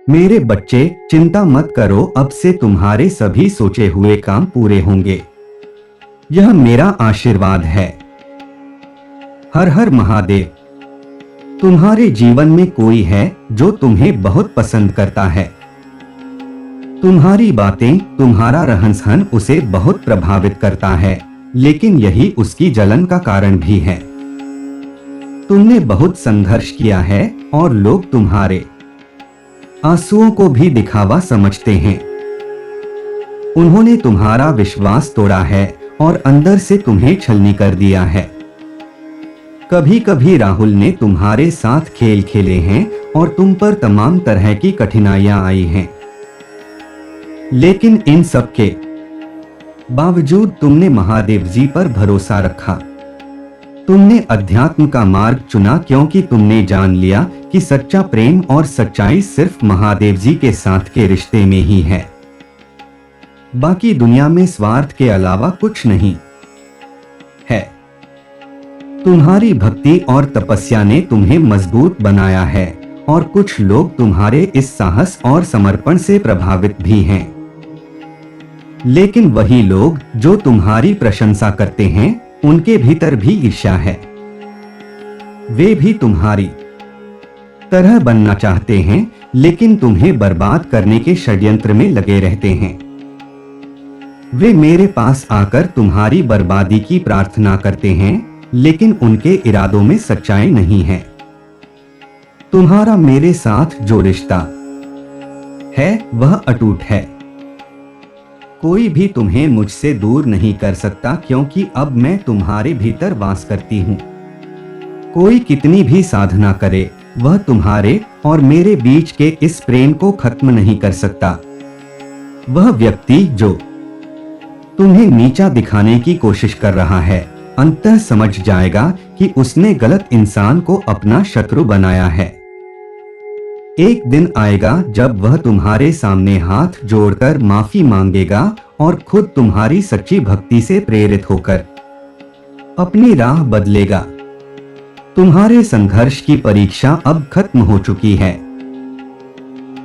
मेरे बच्चे, चिंता मत करो, अब से तुम्हारे सभी सोचे हुए काम पूरे होंगे। यह मेरा आशीर्वाद है। हर हर महादेव। तुम्हारे जीवन में कोई है जो तुम्हें बहुत पसंद करता है। तुम्हारी बातें, तुम्हारा रहन सहन उसे बहुत प्रभावित करता है, लेकिन यही उसकी जलन का कारण भी है। तुमने बहुत संघर्ष किया है और लोग तुम्हारे आंसुओं को भी दिखावा समझते हैं। उन्होंने तुम्हारा विश्वास तोड़ा है और अंदर से तुम्हें छलनी कर दिया है। कभी कभी राहुल ने तुम्हारे साथ खेल खेले हैं और तुम पर तमाम तरह की कठिनाइयां आई हैं। लेकिन इन सब के बावजूद तुमने महादेव जी पर भरोसा रखा। तुमने अध्यात्म का मार्ग चुना क्योंकि तुमने जान लिया कि सच्चा प्रेम और सच्चाई सिर्फ महादेव जी के साथ के रिश्ते में ही है। बाकी दुनिया में स्वार्थ के अलावा कुछ नहीं है। तुम्हारी भक्ति और तपस्या ने तुम्हें मजबूत बनाया है और कुछ लोग तुम्हारे इस साहस और समर्पण से प्रभावित भी हैं। लेकिन वही लोग जो तुम्हारी प्रशंसा करते हैं, उनके भीतर भी ईर्ष्या है। वे भी तुम्हारी तरह बनना चाहते हैं, लेकिन तुम्हें बर्बाद करने के षड्यंत्र में लगे रहते हैं। वे मेरे पास आकर तुम्हारी बर्बादी की प्रार्थना करते हैं, लेकिन उनके इरादों में सच्चाई नहीं है। तुम्हारा मेरे साथ जो रिश्ता है वह अटूट है। कोई भी तुम्हें मुझसे दूर नहीं कर सकता, क्योंकि अब मैं तुम्हारे भीतर वास करती हूँ। कोई कितनी भी साधना करे, वह तुम्हारे और मेरे बीच के इस प्रेम को खत्म नहीं कर सकता। वह व्यक्ति जो तुम्हें नीचा दिखाने की कोशिश कर रहा है, अंततः समझ जाएगा कि उसने गलत इंसान को अपना शत्रु बनाया है। एक दिन आएगा जब वह तुम्हारे सामने हाथ जोड़कर माफी मांगेगा और खुद तुम्हारी सच्ची भक्ति से प्रेरित होकर अपनी राह बदलेगा। तुम्हारे संघर्ष की परीक्षा अब खत्म हो चुकी है।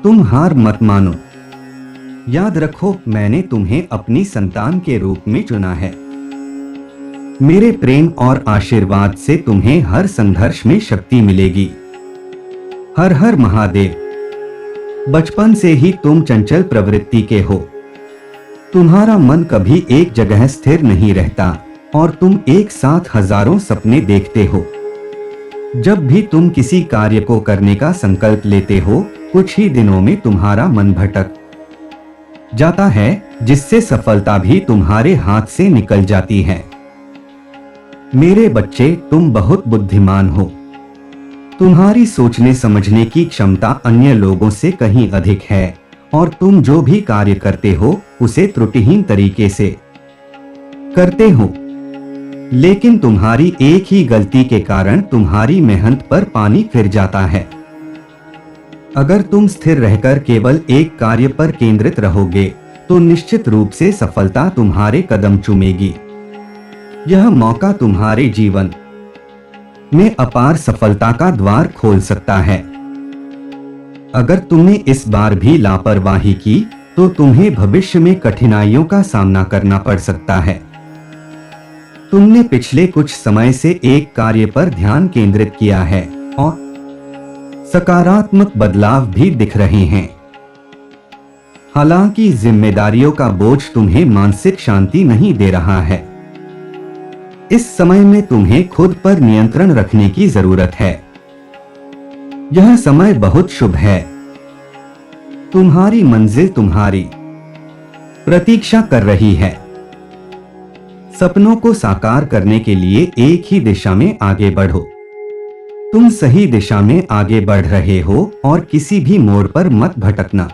तुम हार मत मानो। याद रखो, मैंने तुम्हें अपनी संतान के रूप में चुना है। मेरे प्रेम और आशीर्वाद से तुम्हें हर संघर्ष में शक्ति मिलेगी। हर हर महादेव। बचपन से ही तुम चंचल प्रवृत्ति के हो। तुम्हारा मन कभी एक जगह स्थिर नहीं रहता और तुम एक साथ हजारों सपने देखते हो। जब भी तुम किसी कार्य को करने का संकल्प लेते हो, कुछ ही दिनों में तुम्हारा मन भटक जाता है, जिससे सफलता भी तुम्हारे हाथ से निकल जाती है। मेरे बच्चे, तुम बहुत बुद्धिमान हो। तुम्हारी सोचने समझने की क्षमता अन्य लोगों से कहीं अधिक है और तुम जो भी कार्य करते हो उसे त्रुटिहीन तरीके से करते हो। लेकिन तुम्हारी एक ही गलती के कारण तुम्हारी मेहनत पर पानी फिर जाता है। अगर तुम स्थिर रहकर केवल एक कार्य पर केंद्रित रहोगे तो निश्चित रूप से सफलता तुम्हारे कदम चूमेगी। यह मौका तुम्हारे जीवन में अपार सफलता का द्वार खोल सकता है। अगर तुमने इस बार भी लापरवाही की तो तुम्हें भविष्य में कठिनाइयों का सामना करना पड़ सकता है। तुमने पिछले कुछ समय से एक कार्य पर ध्यान केंद्रित किया है और सकारात्मक बदलाव भी दिख रहे हैं। हालांकि जिम्मेदारियों का बोझ तुम्हें मानसिक शांति नहीं दे रहा है। इस समय में तुम्हें खुद पर नियंत्रण रखने की जरूरत है। यह समय बहुत शुभ है। तुम्हारी मंजिल तुम्हारी प्रतीक्षा कर रही है। सपनों को साकार करने के लिए एक ही दिशा में आगे बढ़ो। तुम सही दिशा में आगे बढ़ रहे हो और किसी भी मोड़ पर मत भटकना।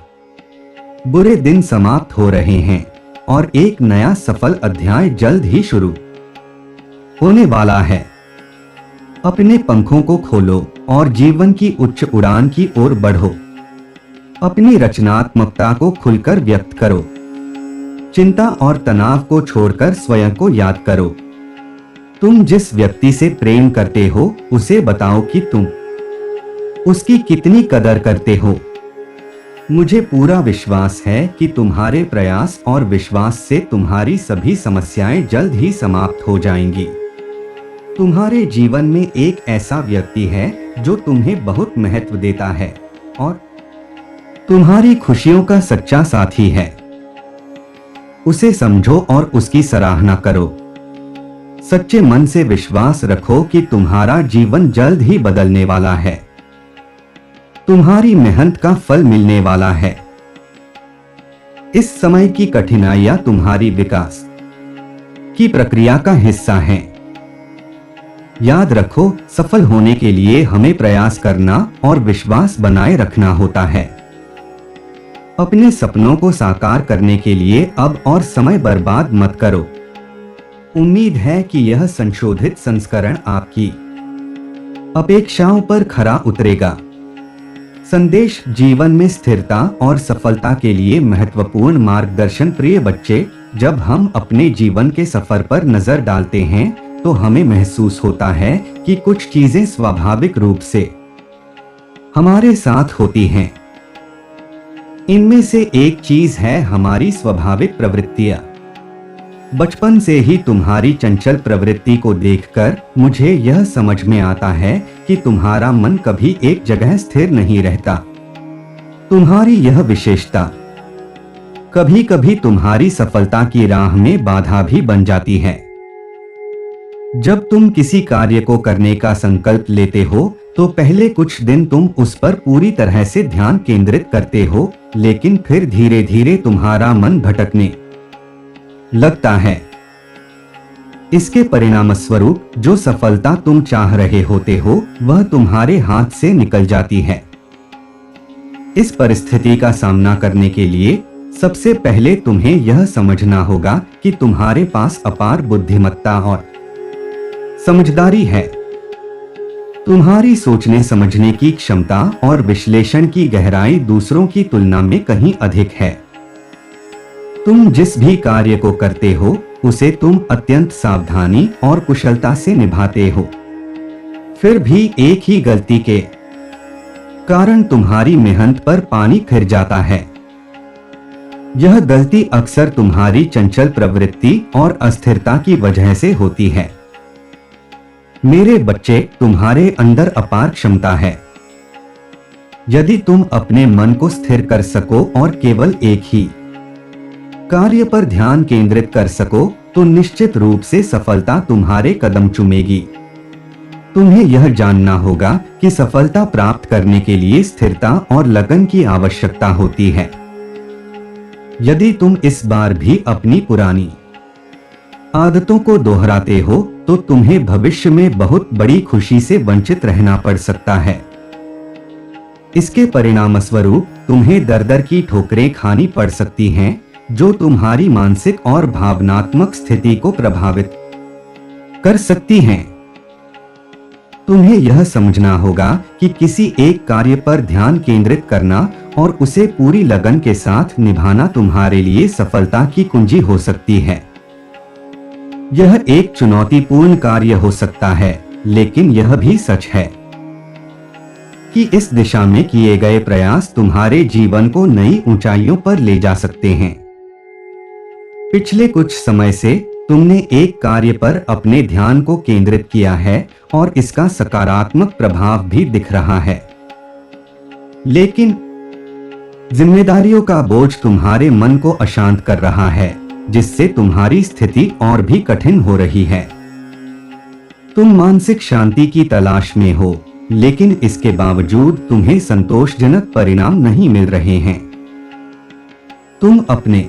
बुरे दिन समाप्त हो रहे हैं और एक नया सफल अध्याय जल्द ही शुरू होने वाला है। अपने पंखों को खोलो और जीवन की उच्च उड़ान की ओर बढ़ो। अपनी रचनात्मकता को खुलकर व्यक्त करो। चिंता और तनाव को छोड़कर स्वयं को याद करो। तुम जिस व्यक्ति से प्रेम करते हो उसे बताओ कि तुम उसकी कितनी कदर करते हो। मुझे पूरा विश्वास है कि तुम्हारे प्रयास और विश्वास से तुम्हारी सभी समस्याएं जल्द ही समाप्त हो जाएंगी। तुम्हारे जीवन में एक ऐसा व्यक्ति है जो तुम्हें बहुत महत्व देता है और तुम्हारी खुशियों का सच्चा साथी है। उसे समझो और उसकी सराहना करो। सच्चे मन से विश्वास रखो कि तुम्हारा जीवन जल्द ही बदलने वाला है। तुम्हारी मेहनत का फल मिलने वाला है। इस समय की कठिनाइयां तुम्हारी विकास की प्रक्रिया का हिस्सा हैं। याद रखो, सफल होने के लिए हमें प्रयास करना और विश्वास बनाए रखना होता है। अपने सपनों को साकार करने के लिए अब और समय बर्बाद मत करो। उम्मीद है कि यह संशोधित संस्करण आपकी अपेक्षाओं पर खरा उतरेगा। संदेश जीवन में स्थिरता और सफलता के लिए महत्वपूर्ण मार्गदर्शन। प्रिय बच्चे, जब हम अपने जीवन के सफर पर नजर डालते हैं तो हमें महसूस होता है कि कुछ चीजें स्वाभाविक रूप से हमारे साथ होती हैं। इनमें से एक चीज है हमारी स्वाभाविक प्रवृत्तियां। बचपन से ही तुम्हारी चंचल प्रवृत्ति को देखकर मुझे यह समझ में आता है कि तुम्हारा मन कभी एक जगह स्थिर नहीं रहता। तुम्हारी यह विशेषता कभी कभी तुम्हारी सफलता की राह में बाधा भी बन जाती है। जब तुम किसी कार्य को करने का संकल्प लेते हो तो पहले कुछ दिन तुम उस पर पूरी तरह से ध्यान केंद्रित करते हो, लेकिन फिर धीरे धीरे तुम्हारा मन भटकने लगता है। इसके परिणामस्वरूप जो सफलता तुम चाह रहे होते हो वह तुम्हारे हाथ से निकल जाती है। इस परिस्थिति का सामना करने के लिए सबसे पहले तुम्हें यह समझना होगा कि तुम्हारे पास अपार बुद्धिमत्ता और समझदारी है। तुम्हारी सोचने समझने की क्षमता और विश्लेषण की गहराई दूसरों की तुलना में कहीं अधिक है। तुम जिस भी कार्य को करते हो उसे तुम अत्यंत सावधानी और कुशलता से निभाते हो। फिर भी एक ही गलती के कारण तुम्हारी मेहनत पर पानी फिर जाता है। यह गलती अक्सर तुम्हारी चंचल प्रवृत्ति और अस्थिरता की वजह से होती है। मेरे बच्चे, तुम्हारे अंदर अपार क्षमता है। यदि तुम अपने मन को स्थिर कर सको और केवल एक ही कार्य पर ध्यान केंद्रित कर सको तो निश्चित रूप से सफलता तुम्हारे कदम चूमेगी। तुम्हें यह जानना होगा कि सफलता प्राप्त करने के लिए स्थिरता और लगन की आवश्यकता होती है। यदि तुम इस बार भी अपनी पुरानी आदतों को दोहराते हो तो तुम्हें भविष्य में बहुत बड़ी खुशी से वंचित रहना पड़ सकता है। इसके परिणामस्वरूप तुम्हें दर-दर की ठोकरें खानी पड़ सकती हैं, जो तुम्हारी मानसिक और भावनात्मक स्थिति को प्रभावित कर सकती हैं। तुम्हें यह समझना होगा कि किसी एक कार्य पर ध्यान केंद्रित करना और उसे पूरी लगन के साथ निभाना तुम्हारे लिए सफलता की कुंजी हो सकती है। यह एक चुनौतीपूर्ण कार्य हो सकता है, लेकिन यह भी सच है कि इस दिशा में किए गए प्रयास तुम्हारे जीवन को नई ऊंचाइयों पर ले जा सकते हैं। पिछले कुछ समय से तुमने एक कार्य पर अपने ध्यान को केंद्रित किया है और इसका सकारात्मक प्रभाव भी दिख रहा है, लेकिन जिम्मेदारियों का बोझ तुम्हारे मन को अशांत कर रहा है, जिससे तुम्हारी स्थिति और भी कठिन हो रही है। तुम मानसिक शांति की तलाश में हो, लेकिन इसके बावजूद तुम्हें संतोषजनक परिणाम नहीं मिल रहे हैं। तुम अपने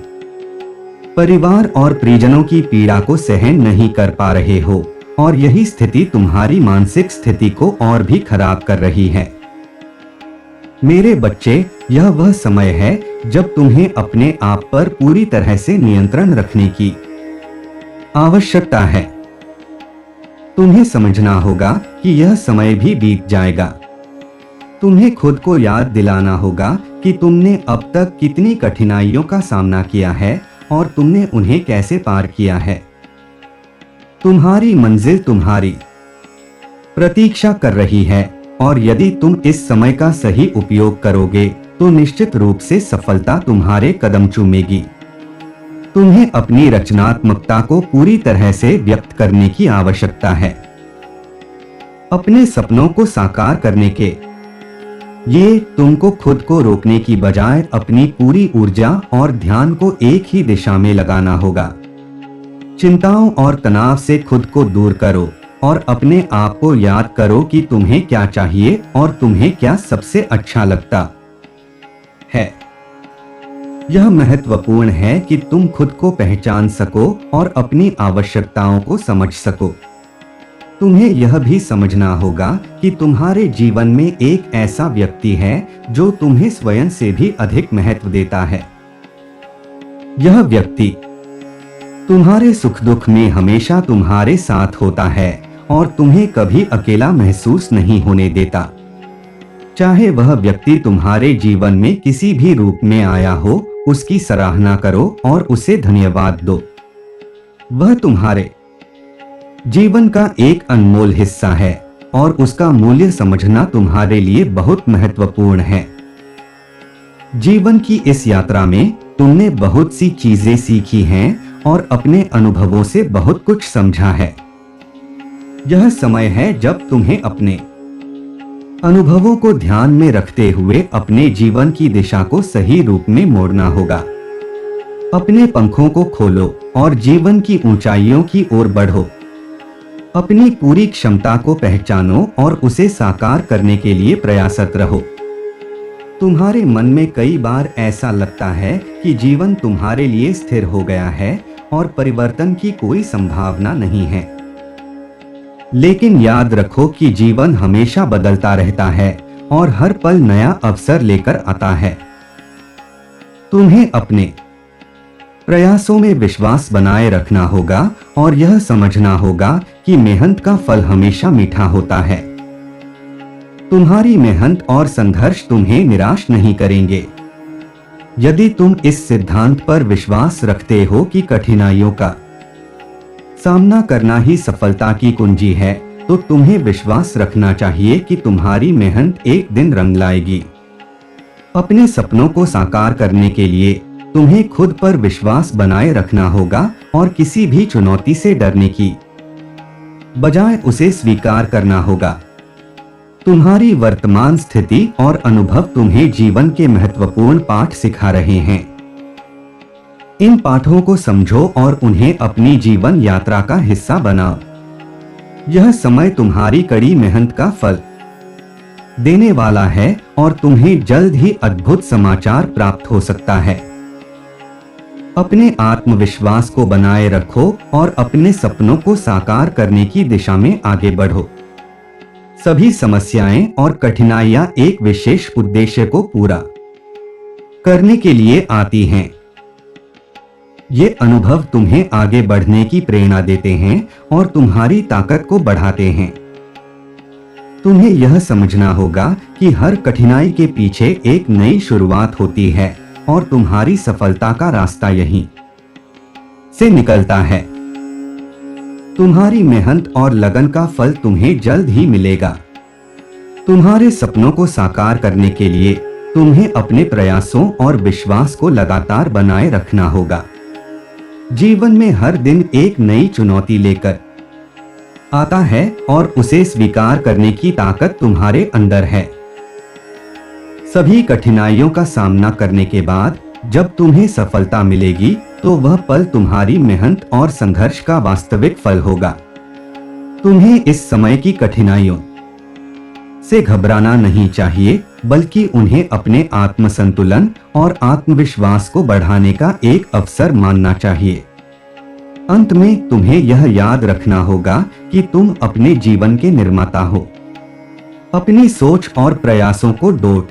परिवार और परिजनों की पीड़ा को सहन नहीं कर पा रहे हो और यही स्थिति तुम्हारी मानसिक स्थिति को और भी खराब कर रही है। मेरे बच्चे, यह वह समय है जब तुम्हें अपने आप पर पूरी तरह से नियंत्रण रखने की आवश्यकता है। तुम्हें समझना होगा कि यह समय भी बीत जाएगा। तुम्हें खुद को याद दिलाना होगा कि तुमने अब तक कितनी कठिनाइयों का सामना किया है और तुमने उन्हें कैसे पार किया है। तुम्हारी मंजिल तुम्हारी प्रतीक्षा कर रही है और यदि तुम इस समय का सही उपयोग करोगे तो निश्चित रूप से सफलता तुम्हारे कदम चूमेगी। तुम्हें अपनी रचनात्मकता को पूरी तरह से व्यक्त करने की आवश्यकता है। अपने सपनों को साकार करने के ये तुमको खुद को रोकने की बजाय अपनी पूरी ऊर्जा और ध्यान को एक ही दिशा में लगाना होगा। चिंताओं और तनाव से खुद को दूर करो और अपने आप को याद करो कि तुम्हें क्या चाहिए और तुम्हें क्या सबसे अच्छा लगता है। यह महत्वपूर्ण है कि तुम खुद को पहचान सको और अपनी आवश्यकताओं को समझ सको। तुम्हें यह भी समझना होगा कि तुम्हारे जीवन में एक ऐसा व्यक्ति है जो तुम्हें स्वयं से भी अधिक महत्व देता है। यह व्यक्ति तुम्हारे सुख दुख में हमेशा तुम्हारे साथ होता है और तुम्हें कभी अकेला महसूस नहीं होने देता। चाहे वह व्यक्ति तुम्हारे जीवन में किसी भी रूप में आया हो, उसकी सराहना करो और उसे धन्यवाद दो। वह तुम्हारे जीवन का एक अनमोल हिस्सा है और उसका मूल्य समझना तुम्हारे लिए बहुत महत्वपूर्ण है। जीवन की इस यात्रा में तुमने बहुत सी चीजें सीखी हैं और अपने अनुभवों से बहुत कुछ समझा है। यह समय है जब तुम्हें अपने अनुभवों को ध्यान में रखते हुए अपने जीवन की दिशा को सही रूप में मोड़ना होगा। अपने पंखों को खोलो और जीवन की ऊंचाइयों की ओर बढ़ो। अपनी पूरी क्षमता को पहचानो और उसे साकार करने के लिए प्रयासरत रहो। तुम्हारे मन में कई बार ऐसा लगता है कि जीवन तुम्हारे लिए स्थिर हो गया है और परिवर्तन की कोई संभावना नहीं है। लेकिन याद रखो कि जीवन हमेशा बदलता रहता है और हर पल नया अवसर लेकर आता है। तुम्हें अपने प्रयासों में विश्वास बनाए रखना होगा और यह समझना होगा कि मेहनत का फल हमेशा मीठा होता है। तुम्हारी मेहनत और संघर्ष तुम्हें निराश नहीं करेंगे। यदि तुम इस सिद्धांत पर विश्वास रखते हो कि कठिनाइयों का सामना करना ही सफलता की कुंजी है, तो तुम्हें विश्वास रखना चाहिए कि तुम्हारी मेहनत एक दिन रंग लाएगी। अपने सपनों को साकार करने के लिए तुम्हें खुद पर विश्वास बनाए रखना होगा और किसी भी चुनौती से डरने की बजाय उसे स्वीकार करना होगा। तुम्हारी वर्तमान स्थिति और अनुभव तुम्हें जीवन के महत्वपूर्ण पाठ सिखा रहे हैं। इन पाठों को समझो और उन्हें अपनी जीवन यात्रा का हिस्सा बनाओ। यह समय तुम्हारी कड़ी मेहनत का फल देने वाला है और तुम्हें जल्द ही अद्भुत समाचार प्राप्त हो सकता है। अपने आत्मविश्वास को बनाए रखो और अपने सपनों को साकार करने की दिशा में आगे बढ़ो। सभी समस्याएं और कठिनाइयां एक विशेष उद्देश्य को पूरा करने के लिए आती हैं। ये अनुभव तुम्हें आगे बढ़ने की प्रेरणा देते हैं और तुम्हारी ताकत को बढ़ाते हैं। तुम्हें यह समझना होगा कि हर कठिनाई के पीछे एक नई शुरुआत होती है और तुम्हारी सफलता का रास्ता यहीं से निकलता है। तुम्हारी मेहनत और लगन का फल तुम्हें जल्द ही मिलेगा। तुम्हारे सपनों को साकार करने के लिए तुम्हें अपने प्रयासों और विश्वास को लगातार बनाए रखना होगा। जीवन में हर दिन एक नई चुनौती लेकर आता है और उसे स्वीकार करने की ताकत तुम्हारे अंदर है। सभी कठिनाइयों का सामना करने के बाद जब तुम्हें सफलता मिलेगी, तो वह पल तुम्हारी मेहनत और संघर्ष का वास्तविक फल होगा। तुम्हें इस समय की कठिनाइयों से घबराना नहीं चाहिए, बल्कि उन्हें अपने आत्मसंतुलन और आत्मविश्वास को बढ़ाने का एक अवसर मानना चाहिए। अंत में तुम्हें यह याद रखना होगा कि तुम अपने जीवन के निर्माता हो। अपनी सोच और प्रयासों को डोट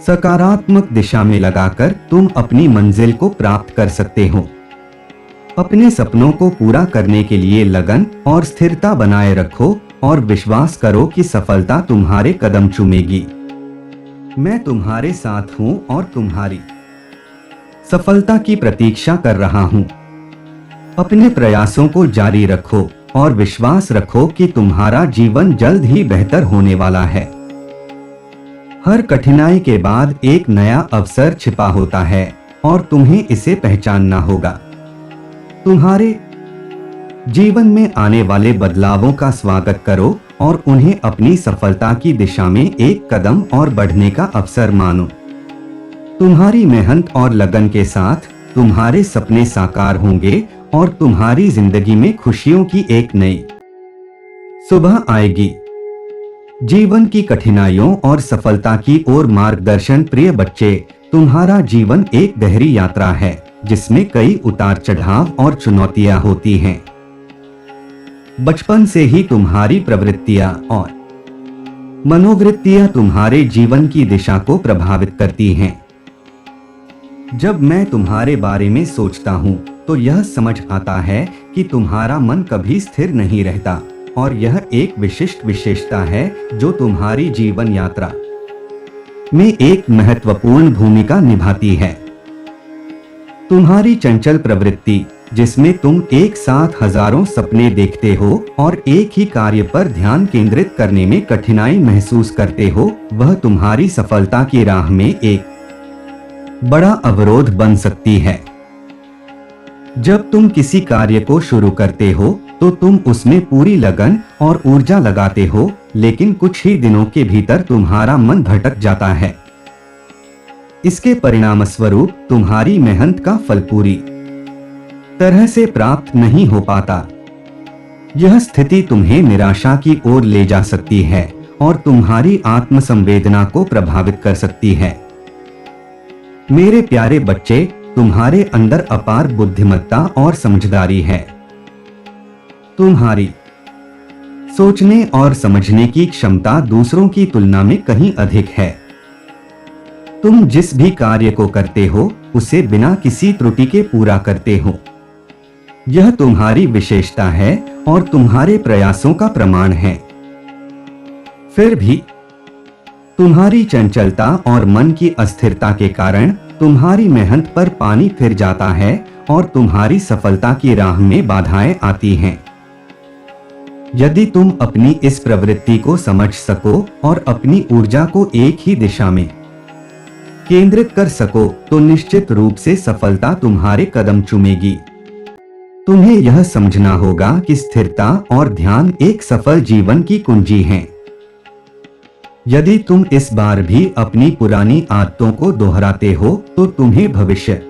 सकारात्मक दिशा में लगाकर तुम अपनी मंजिल को प्राप्त कर सकते हो। अपने सपनों को पूरा करने के लिए लगन और स्थिरता बनाए रखो और विश्वास करो कि सफलता तुम्हारे कदम चूमेगी। मैं तुम्हारे साथ हूं और तुम्हारी सफलता की प्रतीक्षा कर रहा हूं। अपने प्रयासों को जारी रखो और विश्वास रखो कि तुम्हारा जीवन जल्द ही बेहतर होने वाला है। हर कठिनाई के बाद एक नया अवसर छिपा होता है और तुम्हें इसे पहचानना होगा। तुम्हारे जीवन में आने वाले बदलावों का स्वागत करो और उन्हें अपनी सफलता की दिशा में एक कदम और बढ़ने का अवसर मानो। तुम्हारी मेहनत और लगन के साथ तुम्हारे सपने साकार होंगे और तुम्हारी जिंदगी में खुशियों की एक नई सुबह आएगी। जीवन की कठिनाइयों और सफलता की ओर मार्गदर्शन। प्रिय बच्चे, तुम्हारा जीवन एक गहरी यात्रा है जिसमें कई उतार चढ़ाव और चुनौतियां होती हैं। बचपन से ही तुम्हारी प्रवृत्तियां और मनोवृत्तियां तुम्हारे जीवन की दिशा को प्रभावित करती हैं। जब मैं तुम्हारे बारे में सोचता हूं तो यह समझ आता है कि तुम्हारा मन कभी स्थिर नहीं रहता और यह एक विशिष्ट विशेषता है जो तुम्हारी जीवन यात्रा में एक महत्वपूर्ण भूमिका निभाती है। तुम्हारी चंचल प्रवृत्ति, जिसमें तुम एक साथ हजारों सपने देखते हो और एक ही कार्य पर ध्यान केंद्रित करने में कठिनाई महसूस करते हो, वह तुम्हारी सफलता की राह में एक बड़ा अवरोध बन सकती है। जब तुम किसी कार्य को शुरू करते हो तो तुम उसमें पूरी लगन और ऊर्जा लगाते हो, लेकिन कुछ ही दिनों के भीतर तुम्हारा मन भटक जाता है। इसके परिणामस्वरूप तुम्हारी मेहनत का फल पूरी तरह से प्राप्त नहीं हो पाता। यह स्थिति तुम्हें निराशा की ओर ले जा सकती है और तुम्हारी आत्मसंवेदना को प्रभावित कर सकती है। मेरे प्यारे बच्चे, तुम्हारे अंदर अपार बुद्धिमत्ता और समझदारी है। तुम्हारी सोचने और समझने की क्षमता दूसरों की तुलना में कहीं अधिक है। तुम जिस भी कार्य को करते हो उसे बिना किसी त्रुटि के पूरा करते हो। यह तुम्हारी विशेषता है और तुम्हारे प्रयासों का प्रमाण है। फिर भी तुम्हारी चंचलता और मन की अस्थिरता के कारण तुम्हारी मेहनत पर पानी फिर जाता है और तुम्हारी सफलता की राह में बाधाएं आती हैं। यदि तुम अपनी इस प्रवृत्ति को समझ सको और अपनी ऊर्जा को एक ही दिशा में केंद्रित कर सको तो निश्चित रूप से सफलता तुम्हारे कदम चूमेगी। तुम्हें यह समझना होगा कि स्थिरता और ध्यान एक सफल जीवन की कुंजी हैं। यदि तुम इस बार भी अपनी पुरानी आदतों को दोहराते हो तो तुम्हें भविष्य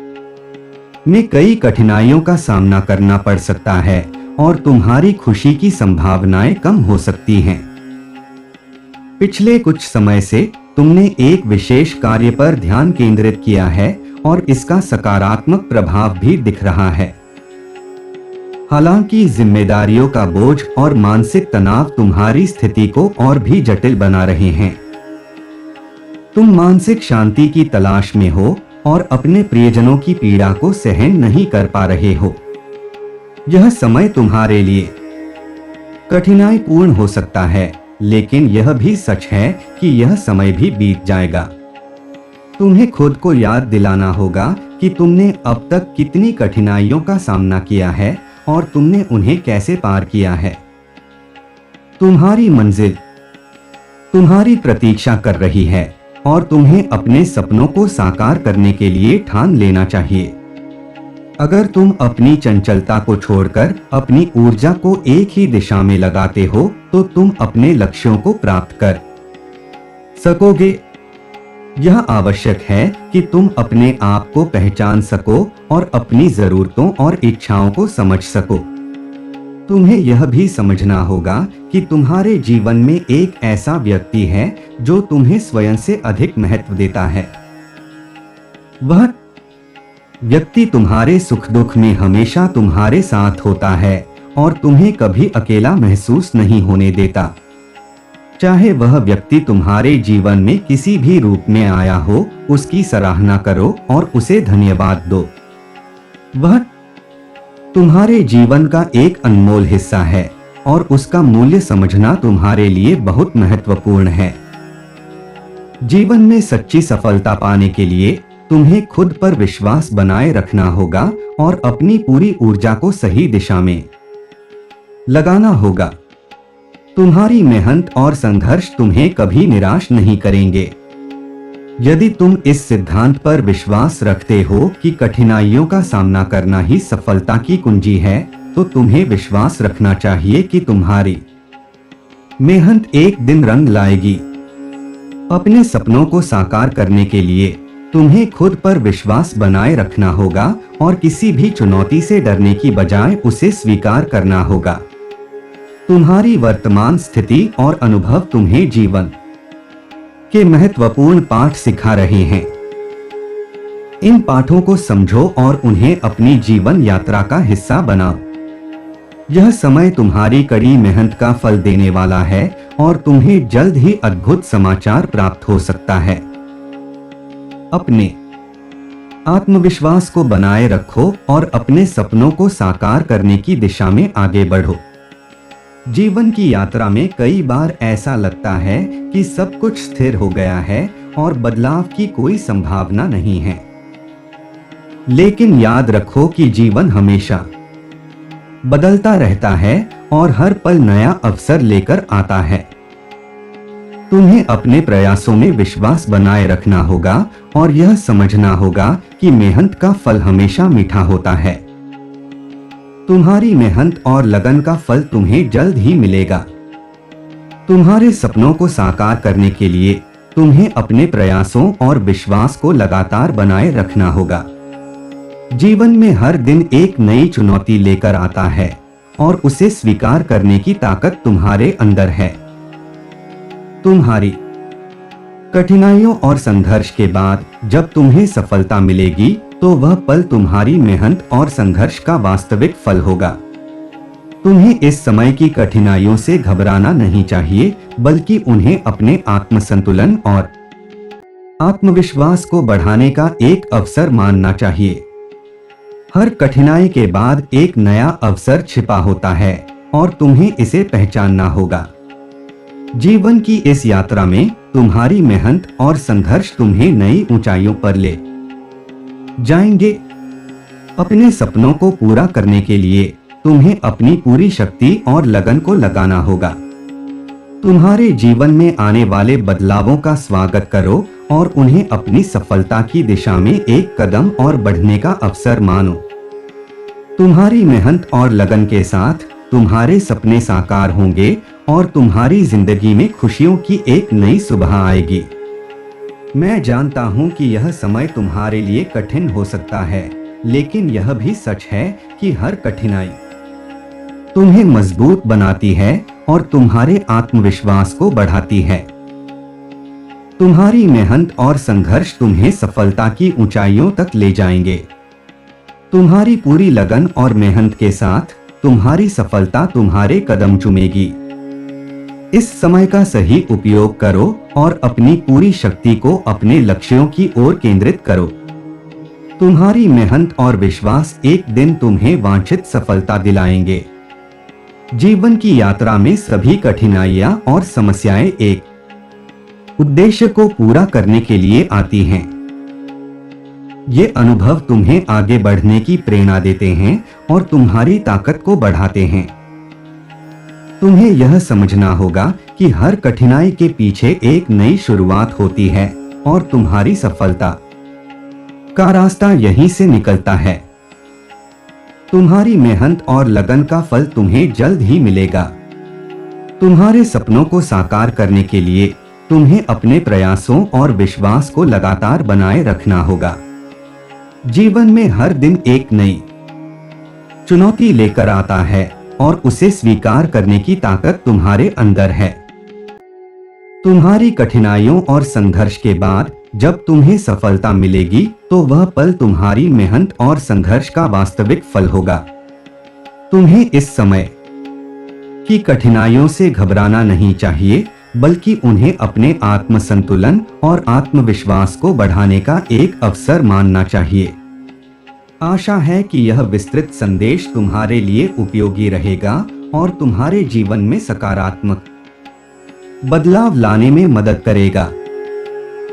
में कई कठिनाइयों का सामना करना पड़ सकता है और तुम्हारी खुशी की संभावनाएं कम हो सकती हैं। पिछले कुछ समय से तुमने एक विशेष कार्य पर ध्यान केंद्रित किया है और इसका सकारात्मक प्रभाव भी दिख रहा है। हालांकि जिम्मेदारियों का बोझ और मानसिक तनाव तुम्हारी स्थिति को और भी जटिल बना रहे हैं। तुम मानसिक शांति की तलाश में हो और अपने प्रियजनों की पीड़ा को सहन नहीं कर पा रहे हो। यह समय तुम्हारे लिए कठिनाईपूर्ण हो सकता है, लेकिन यह भी सच है कि यह समय भी बीत जाएगा। तुम्हें खुद को याद दिलाना होगा कि तुमने अब तक कितनी कठिनाइयों का सामना किया है और तुमने उन्हें कैसे पार किया है। तुम्हारी मंजिल तुम्हारी प्रतीक्षा कर रही है और तुम्हें अपने सपनों को साकार करने के लिए ठान लेना चाहिए। अगर तुम अपनी चंचलता को छोड़कर अपनी ऊर्जा को एक ही दिशा में लगाते हो तो तुम अपने लक्ष्यों को प्राप्त कर सकोगे। यह आवश्यक है कि तुम अपने आप को पहचान सको और अपनी जरूरतों और इच्छाओं को समझ सको। तुम्हें यह भी समझना होगा कि तुम्हारे जीवन में एक ऐसा व्यक्ति है जो तुम्हें स्वयं से अधिक महत्व देता है। वह व्यक्ति तुम्हारे सुख दुख में हमेशा तुम्हारे साथ होता है और तुम्हें कभी अकेला महसूस नहीं होने देता। चाहे वह व्यक्ति तुम्हारे जीवन में किसी भी रूप में आया हो, उसकी सराहना करो और उसे धन्यवाद दो। वह तुम्हारे जीवन का एक अनमोल हिस्सा है और उसका मूल्य समझना तुम्हारे लिए बहुत महत्वपूर्ण है। जीवन में सच्ची सफलता पाने के लिए तुम्हें खुद पर विश्वास बनाए रखना होगा और अपनी पूरी ऊर्जा को सही दिशा में लगाना होगा। तुम्हारी मेहनत और संघर्ष तुम्हें कभी निराश नहीं करेंगे। यदि तुम इस सिद्धांत पर विश्वास रखते हो कि कठिनाइयों का सामना करना ही सफलता की कुंजी है, तो तुम्हें विश्वास रखना चाहिए कि तुम्हारी मेहनत एक दिन रंग लाएगी। अपने सपनों को साकार करने के लिए तुम्हें खुद पर विश्वास बनाए रखना होगा और किसी भी चुनौती से डरने की बजाय उसे स्वीकार करना होगा। तुम्हारी वर्तमान स्थिति और अनुभव तुम्हें जीवन के महत्वपूर्ण पाठ सिखा रहे हैं। इन पाठों को समझो और उन्हें अपनी जीवन यात्रा का हिस्सा बनाओ। यह समय तुम्हारी कड़ी मेहनत का फल देने वाला है और तुम्हें जल्द ही अद्भुत समाचार प्राप्त हो सकता है। अपने आत्मविश्वास को बनाए रखो और अपने सपनों को साकार करने की दिशा में आगे बढ़ो। जीवन की यात्रा में कई बार ऐसा लगता है कि सब कुछ स्थिर हो गया है और बदलाव की कोई संभावना नहीं है। लेकिन याद रखो कि जीवन हमेशा बदलता रहता है और हर पल नया अवसर लेकर आता है। तुम्हें अपने प्रयासों में विश्वास बनाए रखना होगा और यह समझना होगा कि मेहनत का फल हमेशा मीठा होता है। तुम्हारी मेहनत और लगन का फल तुम्हें जल्द ही मिलेगा। तुम्हारे सपनों को साकार करने के लिए तुम्हें अपने प्रयासों और विश्वास को लगातार बनाए रखना होगा। जीवन में हर दिन एक नई चुनौती लेकर आता है और उसे स्वीकार करने की ताकत तुम्हारे अंदर है। तुम्हारी कठिनाइयों और संघर्ष के बाद जब तुम्हें सफलता मिलेगी, तो वह पल तुम्हारी मेहनत और संघर्ष का वास्तविक फल होगा। तुम्हें इस समय की कठिनाइयों से घबराना नहीं चाहिए, बल्कि उन्हें अपने आत्मसंतुलन और आत्मविश्वास को बढ़ाने का एक अवसर मानना चाहिए। हर कठिनाई के बाद एक नया अवसर छिपा होता है और तुम्हें इसे पहचानना होगा। जीवन की इस यात्रा में तुम्हारी मेहनत और संघर्ष तुम्हें नई ऊंचाइयों पर ले जाएंगे। अपने सपनों को पूरा करने के लिए तुम्हें अपनी पूरी शक्ति और लगन को लगाना होगा। तुम्हारे जीवन में आने वाले बदलावों का स्वागत करो और उन्हें अपनी सफलता की दिशा में एक कदम और बढ़ने का अवसर मानो। तुम्हारी मेहनत और लगन के साथ तुम्हारे सपने साकार होंगे और तुम्हारी जिंदगी में खुशियों की एक नई सुबह आएगी। मैं जानता हूं कि यह समय तुम्हारे लिए कठिन हो सकता है, लेकिन यह भी सच है कि हर कठिनाई तुम्हें मजबूत बनाती है और तुम्हारे आत्मविश्वास को बढ़ाती है। तुम्हारी मेहनत और संघर्ष तुम्हें सफलता की ऊंचाइयों तक ले जाएंगे। तुम्हारी पूरी लगन और मेहनत के साथ तुम्हारी सफलता तुम्हारे कदम चूमेगी। इस समय का सही उपयोग करो और अपनी पूरी शक्ति को अपने लक्ष्यों की ओर केंद्रित करो। तुम्हारी मेहनत और विश्वास एक दिन तुम्हें वांछित सफलता दिलाएंगे। जीवन की यात्रा में सभी कठिनाइयां और समस्याएं एक उद्देश्य को पूरा करने के लिए आती हैं। ये अनुभव तुम्हें आगे बढ़ने की प्रेरणा देते हैं और तुम्हारी ताकत को बढ़ाते हैं। तुम्हें यह समझना होगा कि हर कठिनाई के पीछे एक नई शुरुआत होती है और तुम्हारी सफलता का रास्ता यहीं से निकलता है। तुम्हारी मेहनत और लगन का फल तुम्हें जल्द ही मिलेगा। तुम्हारे सपनों को साकार करने के लिए तुम्हें अपने प्रयासों और विश्वास को लगातार बनाए रखना होगा। जीवन में हर दिन एक नई चुनौती लेकर आता है और उसे स्वीकार करने की ताकत तुम्हारे अंदर है। तुम्हारी कठिनाइयों और संघर्ष के बाद जब तुम्हें सफलता मिलेगी, तो वह पल तुम्हारी मेहनत और संघर्ष का वास्तविक फल होगा। तुम्हें इस समय की कठिनाइयों से घबराना नहीं चाहिए, बल्कि उन्हें अपने आत्मसंतुलन और आत्मविश्वास को बढ़ाने का एक अवसर मानना चाहिए। आशा है कि यह विस्तृत संदेश तुम्हारे लिए उपयोगी रहेगा और तुम्हारे जीवन में सकारात्मक बदलाव लाने में मदद करेगा।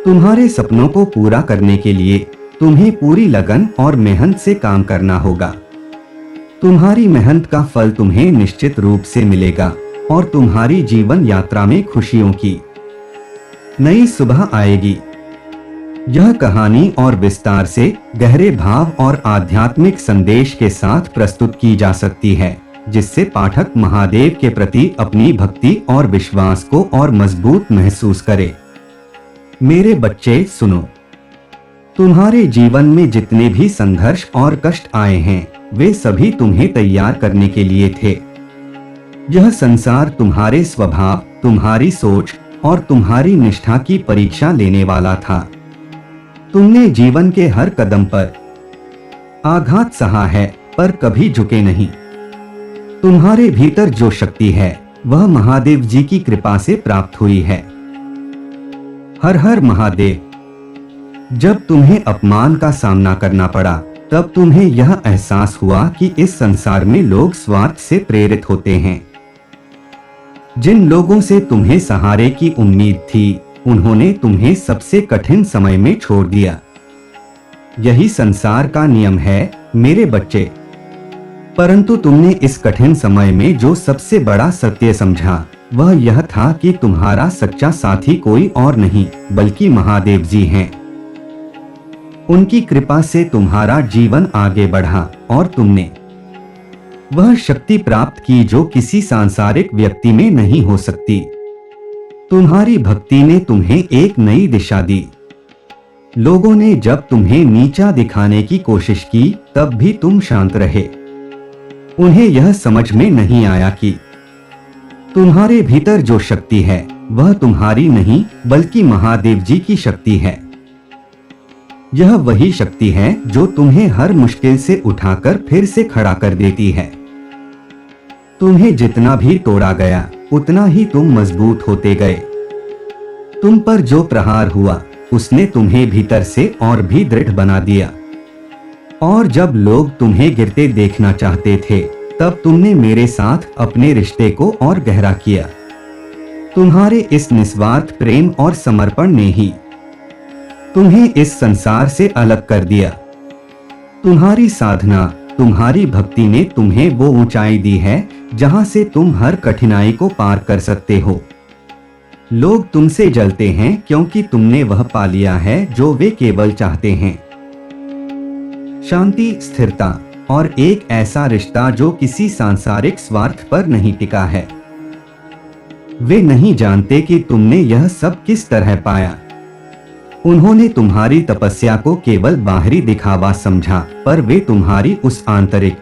तुम्हारे सपनों को पूरा करने के लिए तुम्हें पूरी लगन और मेहनत से काम करना होगा। तुम्हारी मेहनत का फल तुम्हें निश्चित रूप से मिलेगा और तुम्हारी जीवन यात्रा में खुशियों की नई सुबह आएगी। यह कहानी और विस्तार से गहरे भाव और आध्यात्मिक संदेश के साथ प्रस्तुत की जा सकती है, जिससे पाठक महादेव के प्रति अपनी भक्ति और विश्वास को और मजबूत महसूस करे। मेरे बच्चे सुनो, तुम्हारे जीवन में जितने भी संघर्ष और कष्ट आए हैं, वे सभी तुम्हें तैयार करने के लिए थे। यह संसार तुम्हारे स्वभाव, तुम्हारी सोच और तुम्हारी निष्ठा की परीक्षा लेने वाला था। तुमने जीवन के हर कदम पर आघात सहा है, पर कभी झुके नहीं। तुम्हारे भीतर जो शक्ति है, वह महादेव जी की कृपा से प्राप्त हुई है। हर हर महादेव। जब तुम्हें अपमान का सामना करना पड़ा, तब तुम्हें यह एहसास हुआ कि इस संसार में लोग स्वार्थ से प्रेरित होते हैं। जिन लोगों से तुम्हें सहारे की उम्मीद थी, उन्होंने तुम्हें सबसे कठिन समय में छोड़ दिया। यही संसार का नियम है मेरे बच्चे। परंतु तुमने इस कठिन समय में जो सबसे बड़ा सत्य समझा, वह यह था कि तुम्हारा सच्चा साथी कोई और नहीं बल्कि महादेव जी हैं। उनकी कृपा से तुम्हारा जीवन आगे बढ़ा और तुमने वह शक्ति प्राप्त की जो किसी सांसारिक व्यक्ति में नहीं हो सकती। तुम्हारी भक्ति ने तुम्हें एक नई दिशा दी। लोगों ने जब तुम्हें नीचा दिखाने की कोशिश की, तब भी तुम शांत रहे। उन्हें यह समझ में नहीं आया कि तुम्हारे भीतर जो शक्ति है, वह तुम्हारी नहीं बल्कि महादेव जी की शक्ति है। यह वही शक्ति है जो तुम्हें हर मुश्किल से उठाकर फिर से खड़ा कर देती है। तुम्हें जितना भी तोड़ा गया, उतना ही तुम मजबूत होते गए। तुम पर जो प्रहार हुआ, उसने तुम्हें भीतर से और भी दृढ़ बना दिया। और जब लोग तुम्हें गिरते देखना चाहते थे, तब तुमने मेरे साथ अपने रिश्ते को और गहरा किया। तुम्हारे इस निस्वार्थ प्रेम और समर्पण ने ही तुम्हें इस संसार से अलग कर दिया। तुम्हारी साधना, तुम्हारी भक्ति ने तुम्हें वो ऊंचाई दी है जहां से तुम हर कठिनाई को पार कर सकते हो। लोग तुमसे जलते हैं क्योंकि तुमने वह पा लिया है जो वे केवल चाहते हैं। शांति, स्थिरता और एक ऐसा रिश्ता जो किसी सांसारिक स्वार्थ पर नहीं टिका है। वे नहीं जानते कि तुमने यह सब किस तरह पाया। उन्होंने तुम्हारी तपस्या को केवल बाहरी दिखावा समझा, पर वे तुम्हारी उस आंतरिक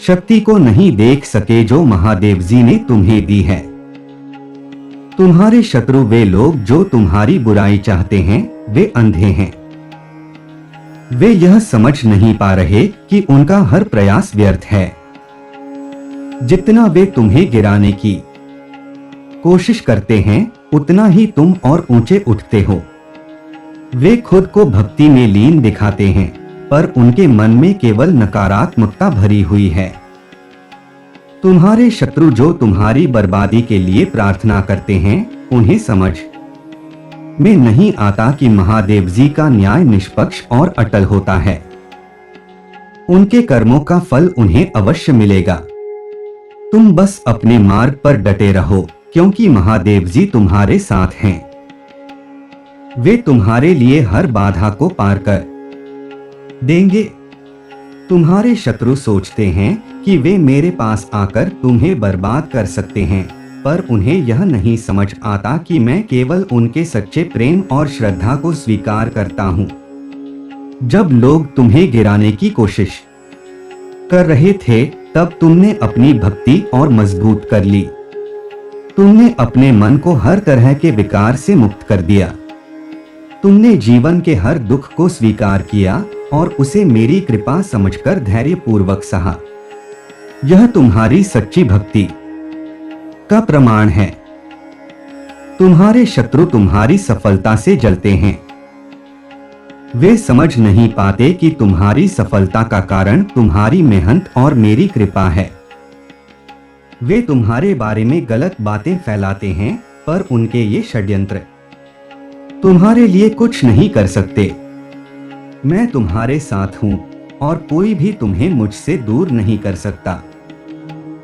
शक्ति को नहीं देख सके जो महादेव जी ने तुम्हें दी है। तुम्हारे शत्रु वे लोग जो तुम्हारी बुराई चाहते हैं, वे अंधे हैं। वे यह समझ नहीं पा रहे कि उनका हर प्रयास व्यर्थ है। जितना वे तुम्हें गिराने की कोशिश करते हैं, उतना ही तुम और ऊंचे उठते हो। वे खुद को भक्ति में लीन दिखाते हैं, पर उनके मन में केवल नकारात्मकता भरी हुई है। तुम्हारे शत्रु जो तुम्हारी बर्बादी के लिए प्रार्थना करते हैं, उन्हें समझ में नहीं आता कि महादेव जी का न्याय निष्पक्ष और अटल होता है। उनके कर्मों का फल उन्हें अवश्य मिलेगा। तुम बस अपने मार्ग पर डटे रहो, क्योंकि महादेव जी तुम्हारे साथ हैं। वे तुम्हारे लिए हर बाधा को पार कर देंगे। तुम्हारे शत्रु सोचते हैं कि वे मेरे पास आकर तुम्हें बर्बाद कर सकते हैं, पर उन्हें यह नहीं समझ आता कि मैं केवल उनके सच्चे प्रेम और श्रद्धा को स्वीकार करता हूं। जब लोग तुम्हें गिराने की कोशिश कर रहे थे, तब तुमने अपनी भक्ति और मजबूत कर ली। तुमने अपने मन को हर तरह के विकार से मुक्त कर दिया। तुमने जीवन के हर दुख को स्वीकार किया और उसे मेरी कृपा समझकर धैर्यपूर्वक सहा। यह तुम्हारी सच्ची भक्ति का प्रमाण है। तुम्हारे शत्रु तुम्हारी सफलता से जलते हैं। वे समझ नहीं पाते कि तुम्हारी सफलता का कारण तुम्हारी मेहनत और मेरी कृपा है। वे तुम्हारे बारे में गलत बातें फैलाते हैं, पर उनके ये षड्यंत्र तुम्हारे लिए कुछ नहीं कर सकते। मैं तुम्हारे साथ हूं और कोई भी तुम्हें मुझसे दूर नहीं कर सकता।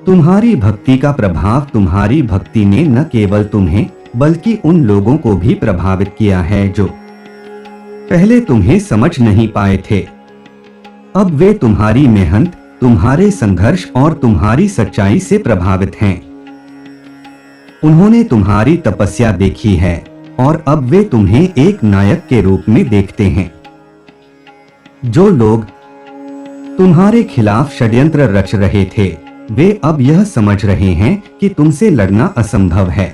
तुम्हारी भक्ति का प्रभाव, तुम्हारी भक्ति ने न केवल तुम्हें बल्कि उन लोगों को भी प्रभावित किया है जो पहले तुम्हें समझ नहीं पाए थे। अब वे तुम्हारी मेहनत, तुम्हारे संघर्ष और तुम्हारी सच्चाई से प्रभावित हैं। उन्होंने तुम्हारी तपस्या देखी है और अब वे तुम्हें एक नायक के रूप में देखते हैं। जो लोग तुम्हारे खिलाफ षड्यंत्र रच रहे थे, वे अब यह समझ रहे हैं कि तुमसे लड़ना असंभव है।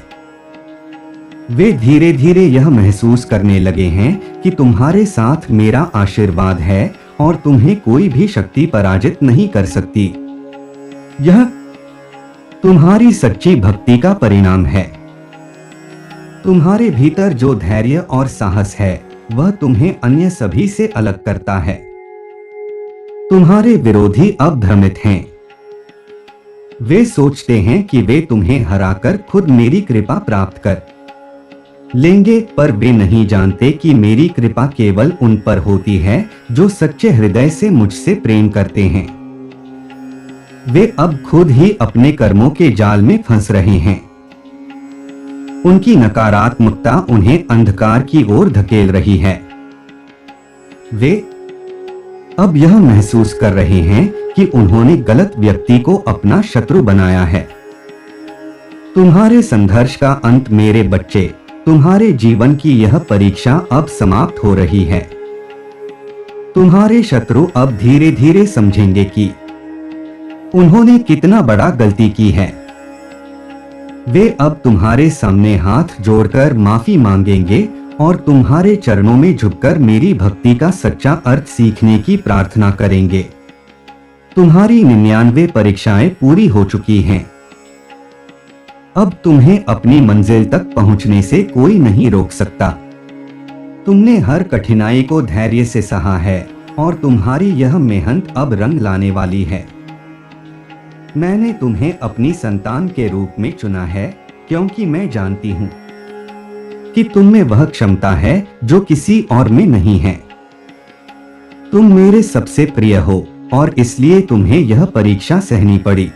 वे धीरे धीरे यह महसूस करने लगे हैं कि तुम्हारे साथ मेरा आशीर्वाद है और तुम्हें कोई भी शक्ति पराजित नहीं कर सकती। यह तुम्हारी सच्ची भक्ति का परिणाम है। तुम्हारे भीतर जो धैर्य और साहस है, वह तुम्हें अन्य सभी से अलग करता है। तुम्हारे विरोधी अब भ्रमित हैं। वे सोचते हैं कि वे तुम्हें हराकर खुद मेरी कृपा प्राप्त कर लेंगे, पर वे नहीं जानते कि मेरी कृपा केवल उन पर होती है जो सच्चे हृदय से मुझसे प्रेम करते हैं। वे अब खुद ही अपने कर्मों के जाल में फंस रहे हैं। उनकी नकारात्मकता उन्हें अंधकार की ओर धकेल रही है। वे अब यह महसूस कर रहे हैं कि उन्होंने गलत व्यक्ति को अपना शत्रु बनाया है। तुम्हारे संघर्ष का अंत मेरे बच्चे, तुम्हारे जीवन की यह परीक्षा अब समाप्त हो रही है। तुम्हारे शत्रु अब धीरे धीरे समझेंगे कि उन्होंने कितना बड़ा गलती की है। वे अब तुम्हारे सामने हाथ जोड़कर माफी मांगेंगे और तुम्हारे चरणों में झुककर मेरी भक्ति का सच्चा अर्थ सीखने की प्रार्थना करेंगे। तुम्हारी 99 परीक्षाएं पूरी हो चुकी हैं। अब तुम्हें अपनी मंजिल तक पहुंचने से कोई नहीं रोक सकता। तुमने हर कठिनाई को धैर्य से सहा है और तुम्हारी यह मेहनत अब रंग लाने वाली है। मैंने तुम्हें अपनी संतान के रूप में चुना है, क्योंकि मैं जानती हूं कि तुम में वह क्षमता है जो किसी और में नहीं है। तुम मेरे सबसे प्रिय हो और इसलिए तुम्हें यह परीक्षा सहनी पड़ी।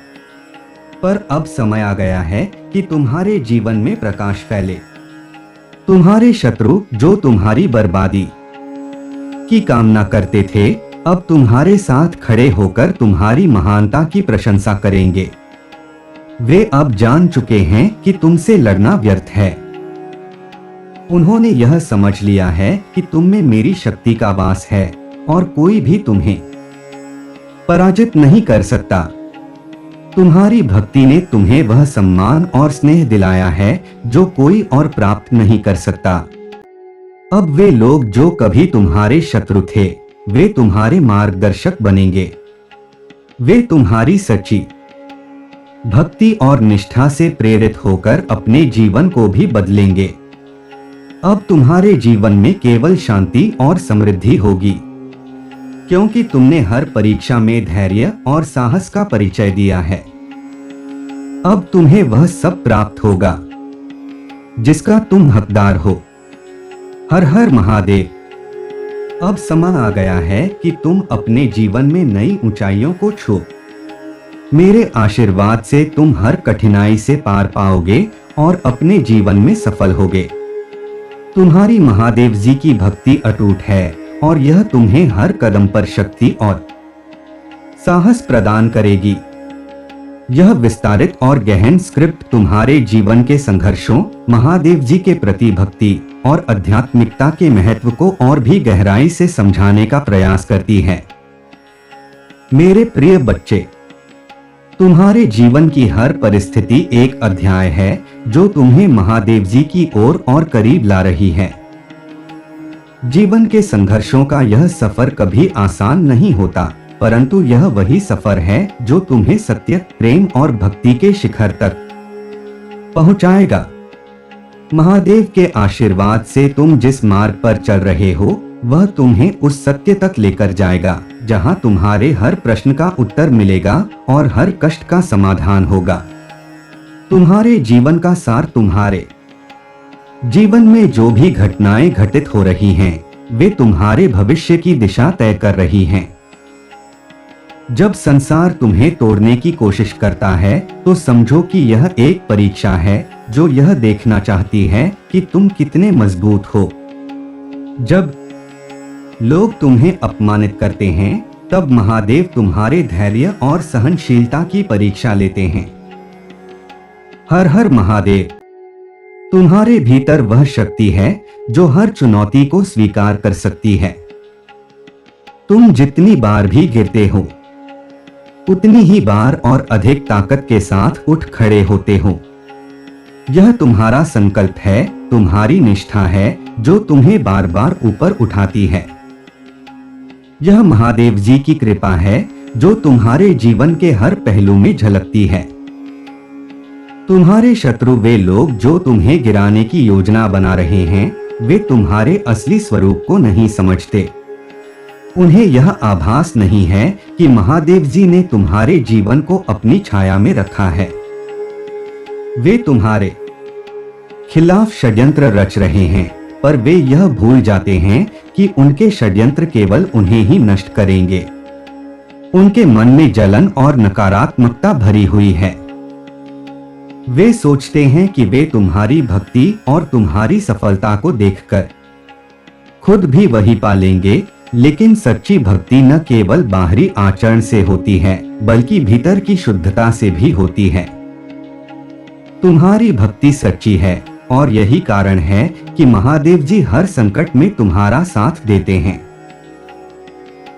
पर अब समय आ गया है कि तुम्हारे जीवन में प्रकाश फैले। तुम्हारे शत्रु जो तुम्हारी बर्बादी की कामना करते थे, अब तुम्हारे साथ खड़े होकर तुम्हारी महानता की प्रशंसा करेंगे। वे अब जान चुके हैं कि तुमसे लड़ना व्यर्थ है। उन्होंने यह समझ लिया है कि तुम में मेरी शक्ति का वास है और कोई भी तुम्हें पराजित नहीं कर सकता। तुम्हारी भक्ति ने तुम्हें वह सम्मान और स्नेह दिलाया है जो कोई और प्राप्त नहीं कर सकता। अब वे लोग जो कभी तुम्हारे शत्रु थे, वे तुम्हारे मार्गदर्शक बनेंगे। वे तुम्हारी सच्ची भक्ति और निष्ठा से प्रेरित होकर अपने जीवन को भी बदलेंगे। अब तुम्हारे जीवन में केवल शांति और समृद्धि होगी, क्योंकि तुमने हर परीक्षा में धैर्य और साहस का परिचय दिया है। अब तुम्हें वह सब प्राप्त होगा जिसका तुम हकदार हो। हर हर महादेव। अब समय आ गया है कि तुम अपने जीवन में नई ऊंचाइयों को छू। मेरे आशीर्वाद से तुम हर कठिनाई से पार पाओगे और अपने जीवन में सफल होगे। तुम्हारी महादेव जी की भक्ति अटूट है और यह तुम्हें हर कदम पर शक्ति और साहस प्रदान करेगी। यह विस्तारित और गहन स्क्रिप्ट तुम्हारे जीवन के संघर्षों, महादेव जी के प्रति भक्ति और आध्यात्मिकता के महत्व को और भी गहराई से समझाने का प्रयास करती है। मेरे प्रिय बच्चे, तुम्हारे जीवन की हर परिस्थिति एक अध्याय है जो तुम्हें महादेव जी की ओर और करीब ला रही है। जीवन के संघर्षों का यह सफर कभी आसान नहीं होता, परंतु यह वही सफर है जो तुम्हें सत्य, प्रेम और भक्ति के शिखर तक पहुंचाएगा। महादेव के आशीर्वाद से तुम जिस मार्ग पर चल रहे हो, वह तुम्हें उस सत्य तक लेकर जाएगा जहां तुम्हारे हर प्रश्न का उत्तर मिलेगा और हर कष्ट का समाधान होगा। तुम्हारे जीवन का सार तुम्हारे जीवन में जो भी घटनाएं घटित हो रही हैं, वे तुम्हारे भविष्य की दिशा तय कर रही हैं। जब संसार तुम्हें तोड़ने की कोशिश करता है, तो समझो कि यह एक परीक्षा है जो यह देखना चाहती है कि तुम कितने मजबूत हो। जब लोग तुम्हें अपमानित करते हैं, तब महादेव तुम्हारे धैर्य और सहनशीलता की परीक्षा लेते हैं। हर हर महादेव। तुम्हारे भीतर वह शक्ति है जो हर चुनौती को स्वीकार कर सकती है। तुम जितनी बार भी गिरते हो, उतनी ही बार और अधिक ताकत के साथ उठ खड़े होते हो। यह तुम्हारा संकल्प है, तुम्हारी निष्ठा है जो तुम्हें बार बार ऊपर उठाती है। यह महादेव जी की कृपा है जो तुम्हारे जीवन के हर पहलू में झलकती है। तुम्हारे शत्रु वे लोग जो तुम्हें गिराने की योजना बना रहे हैं, वे तुम्हारे असली स्वरूप को नहीं समझते। उन्हें यह आभास नहीं है कि महादेव जी ने तुम्हारे जीवन को अपनी छाया में रखा है। वे तुम्हारे खिलाफ षड्यंत्र रच रहे हैं, पर वे यह भूल जाते हैं कि उनके षड्यंत्र केवल उन्हें ही नष्ट करेंगे। उनके मन में जलन और नकारात्मकता भरी हुई है। वे सोचते हैं कि वे तुम्हारी भक्ति और तुम्हारी सफलता को देखकर खुद भी वही पालेंगे, लेकिन सच्ची भक्ति न केवल बाहरी आचरण से होती है, बल्कि भीतर की शुद्धता से भी होती है। तुम्हारी भक्ति सच्ची है और यही कारण है कि महादेव जी हर संकट में तुम्हारा साथ देते हैं।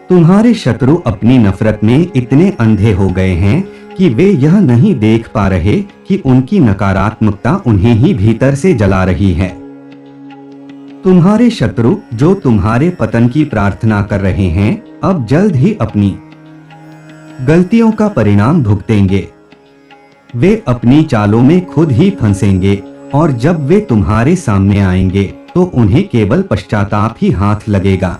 तुम्हारे शत्रु अपनी नफरत में इतने अंधे हो गए हैं कि वे यह नहीं देख पा रहे कि उनकी नकारात्मकता उन्हें ही भीतर से जला रही है। तुम्हारे शत्रु जो तुम्हारे पतन की प्रार्थना कर रहे हैं, अब जल्द ही अपनी गलतियों का परिणाम भुगतेंगे। वे अपनी चालों में खुद ही फंसेंगे और जब वे तुम्हारे सामने आएंगे तो उन्हें केवल पश्चाताप ही हाथ लगेगा।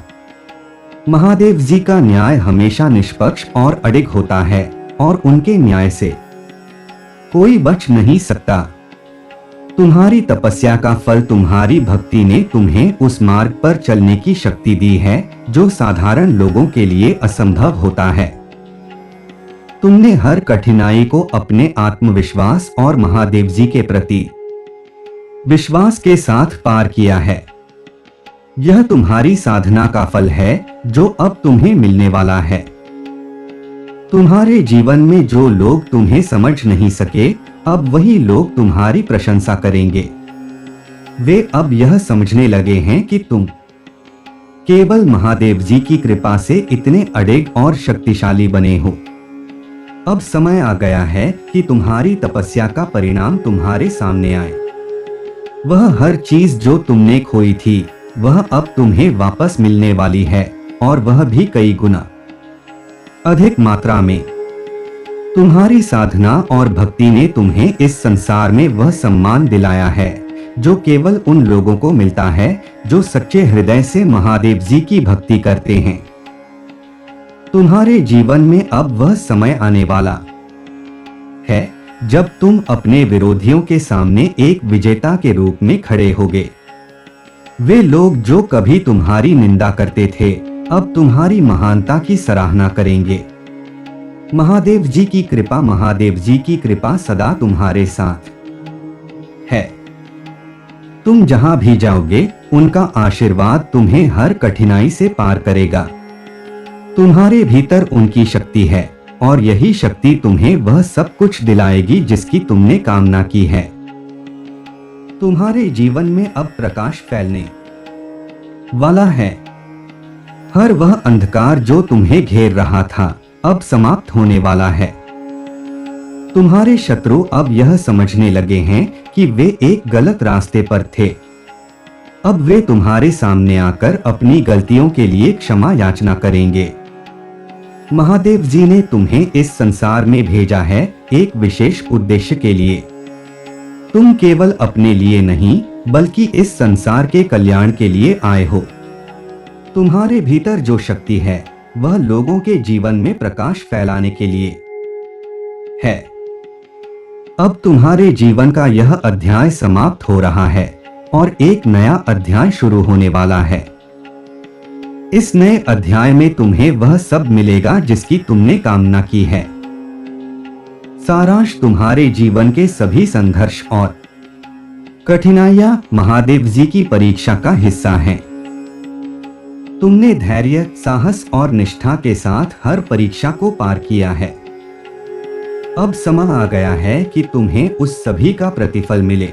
महादेव जी का न्याय हमेशा निष्पक्ष और अडिग होता है और उनके न्याय से कोई बच नहीं सकता। तुम्हारी तपस्या का फल तुम्हारी भक्ति ने तुम्हें उस मार्ग पर चलने की शक्ति दी है जो साधारण लोगों के लिए असंभव होता है। तुमने हर कठिनाई को अपने आत्मविश्वास और महादेव जी के प्रति विश्वास के साथ पार किया है। यह तुम्हारी साधना का फल है जो अब तुम्हें मिलने वाला है। तुम्हारे जीवन में जो लोग तुम्हें समझ नहीं सके, अब वही लोग तुम्हारी प्रशंसा करेंगे। वे अब यह समझने लगे हैं कि तुम केवल महादेव जी की कृपा से इतने अडिग और शक्तिशाली बने हो। अब समय आ गया है कि तुम्हारी तपस्या का परिणाम तुम्हारे सामने आए। वह हर चीज जो तुमने खोई थी, वह अब तुम्हें वापस मिलने वाली है, और वह भी कई गुना अधिक मात्रा में। तुम्हारी साधना और भक्ति ने तुम्हें इस संसार में वह सम्मान दिलाया है जो केवल उन लोगों को मिलता है जो सच्चे हृदय से महादेव जी की भक्ति करते हैं। तुम्हारे जीवन में अब वह समय आने वाला है जब तुम अपने विरोधियों के सामने एक विजेता के रूप में खड़े होगे। वे लोग जो कभी तुम्हारी निंदा करते थे, अब तुम्हारी महानता की सराहना करेंगे। महादेव जी की कृपा, महादेव जी की कृपा सदा तुम्हारे साथ है। तुम जहां भी जाओगे, उनका आशीर्वाद तुम्हें हर कठिनाई से पार करेगा। तुम्हारे भीतर उनकी शक्ति है और यही शक्ति तुम्हें वह सब कुछ दिलाएगी जिसकी तुमने कामना की है। तुम्हारे जीवन में अब प्रकाश फैलने वाला है। हर वह अंधकार जो तुम्हें घेर रहा था, अब समाप्त होने वाला है। तुम्हारे शत्रु अब यह समझने लगे हैं कि वे एक गलत रास्ते पर थे। अब वे तुम्हारे सामने आकर अपनी गलतियों के लिए क्षमा याचना करेंगे। महादेव जी ने तुम्हें इस संसार में भेजा है एक विशेष उद्देश्य के लिए। तुम केवल अपने लिए नहीं, बल्कि इस संसार के कल्याण के लिए आए हो। तुम्हारे भीतर जो शक्ति है, वह लोगों के जीवन में प्रकाश फैलाने के लिए है। अब तुम्हारे जीवन का यह अध्याय समाप्त हो रहा है और एक नया अध्याय शुरू होने वाला है। इस नए अध्याय में तुम्हें वह सब मिलेगा जिसकी तुमने कामना की है। सारांश, तुम्हारे जीवन के सभी संघर्ष और कठिनाइयां महादेव जी की परीक्षा का हिस्सा हैं। तुमने धैर्य, साहस और निष्ठा के साथ हर परीक्षा को पार किया है। अब समय आ गया है कि तुम्हें उस सभी का प्रतिफल मिले।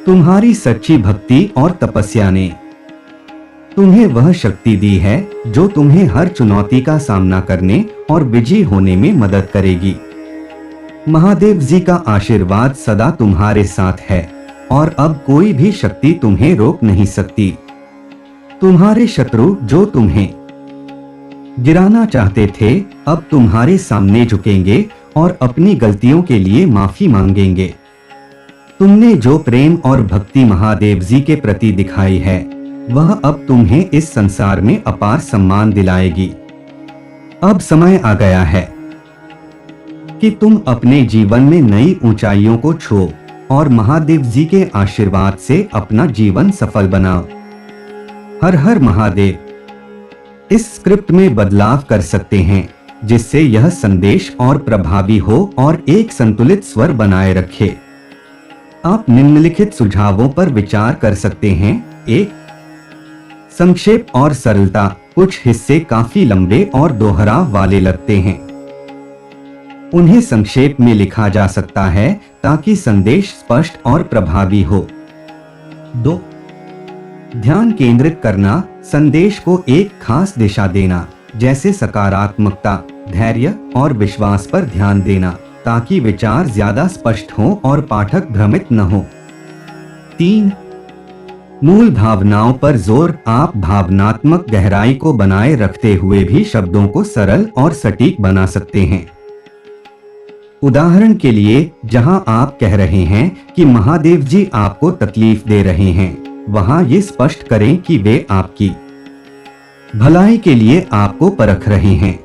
तुम्हारी सच्ची भक्ति और तपस्या ने तुम्हें वह शक्ति दी है जो तुम्हें हर चुनौती का सामना करने और विजयी होने में मदद करेगी। महादेव जी का आशीर्वाद सदा तुम्हारे साथ है और अब कोई भी शक्ति तुम्हें रोक नहीं सकती। तुम्हारे शत्रु जो तुम्हें गिराना चाहते थे, अब तुम्हारे सामने झुकेंगे और अपनी गलतियों के लिए माफी मांगेंगे। तुमने जो प्रेम और भक्ति महादेव जी के प्रति दिखाई है, वह अब तुम्हें इस संसार में अपार सम्मान दिलाएगी। अब समय आ गया है कि तुम अपने जीवन में नई ऊंचाइयों को छुओ और महादेव जी के आशीर्वाद से अपना जीवन सफल बनाओ। हर हर महादेव इस स्क्रिप्ट में बदलाव कर सकते हैं जिससे यह संदेश और प्रभावी हो और एक संतुलित स्वर बनाए रखे। आप निम्नलिखित सुझावों पर विचार कर सकते हैं। 1. संक्षेप और सरलता। कुछ हिस्से काफी लंबे और दोहराव वाले लगते हैं। उन्हें संक्षेप में लिखा जा सकता है ताकि संदेश स्पष्ट और प्रभावी हो। 2. ध्यान केंद्रित करना। संदेश को एक खास दिशा देना, जैसे सकारात्मकता, धैर्य और विश्वास पर ध्यान देना, ताकि विचार ज्यादा स्पष्ट हो और पाठक भ्रमित न हो। 3. मूल भावनाओं पर जोर। आप भावनात्मक गहराई को बनाए रखते हुए भी शब्दों को सरल और सटीक बना सकते हैं। उदाहरण के लिए, जहां आप कह रहे हैं कि महादेव जी आपको तकलीफ दे रहे हैं, वहां ये स्पष्ट करें कि वे आपकी भलाई के लिए आपको परख रहे हैं।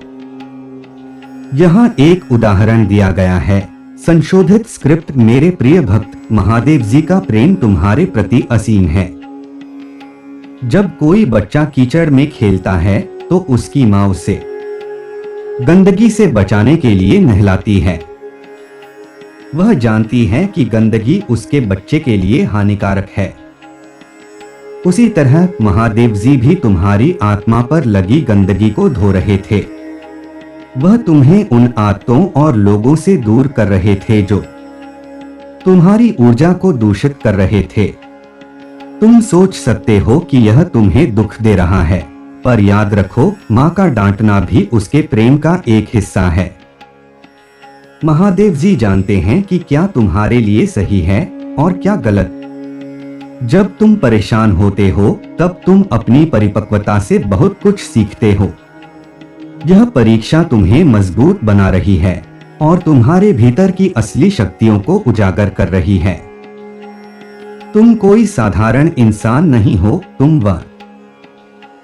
यहाँ एक उदाहरण दिया गया है। संशोधित स्क्रिप्ट। मेरे प्रिय भक्त, महादेव जी का प्रेम तुम्हारे प्रति असीम है। जब कोई बच्चा कीचड़ में खेलता है तो उसकी मां उसे गंदगी से बचाने के लिए नहलाती है। वह जानती है कि गंदगी उसके बच्चे के लिए हानिकारक है। उसी तरह महादेव जी भी तुम्हारी आत्मा पर लगी गंदगी को धो रहे थे। वह तुम्हें उन आदतों और लोगों से दूर कर रहे थे जो तुम्हारी ऊर्जा को दूषित कर रहे थे। तुम सोच सकते हो कि यह तुम्हें दुख दे रहा है, पर याद रखो, मां का डांटना भी उसके प्रेम का एक हिस्सा है। महादेव जी जानते हैं कि क्या तुम्हारे लिए सही है और क्या गलत। जब तुम परेशान होते हो, तब तुम अपनी परिपक्वता से बहुत कुछ सीखते हो। यह परीक्षा तुम्हें मजबूत बना रही है और तुम्हारे भीतर की असली शक्तियों को उजागर कर रही है। तुम कोई साधारण इंसान नहीं हो, तुम वह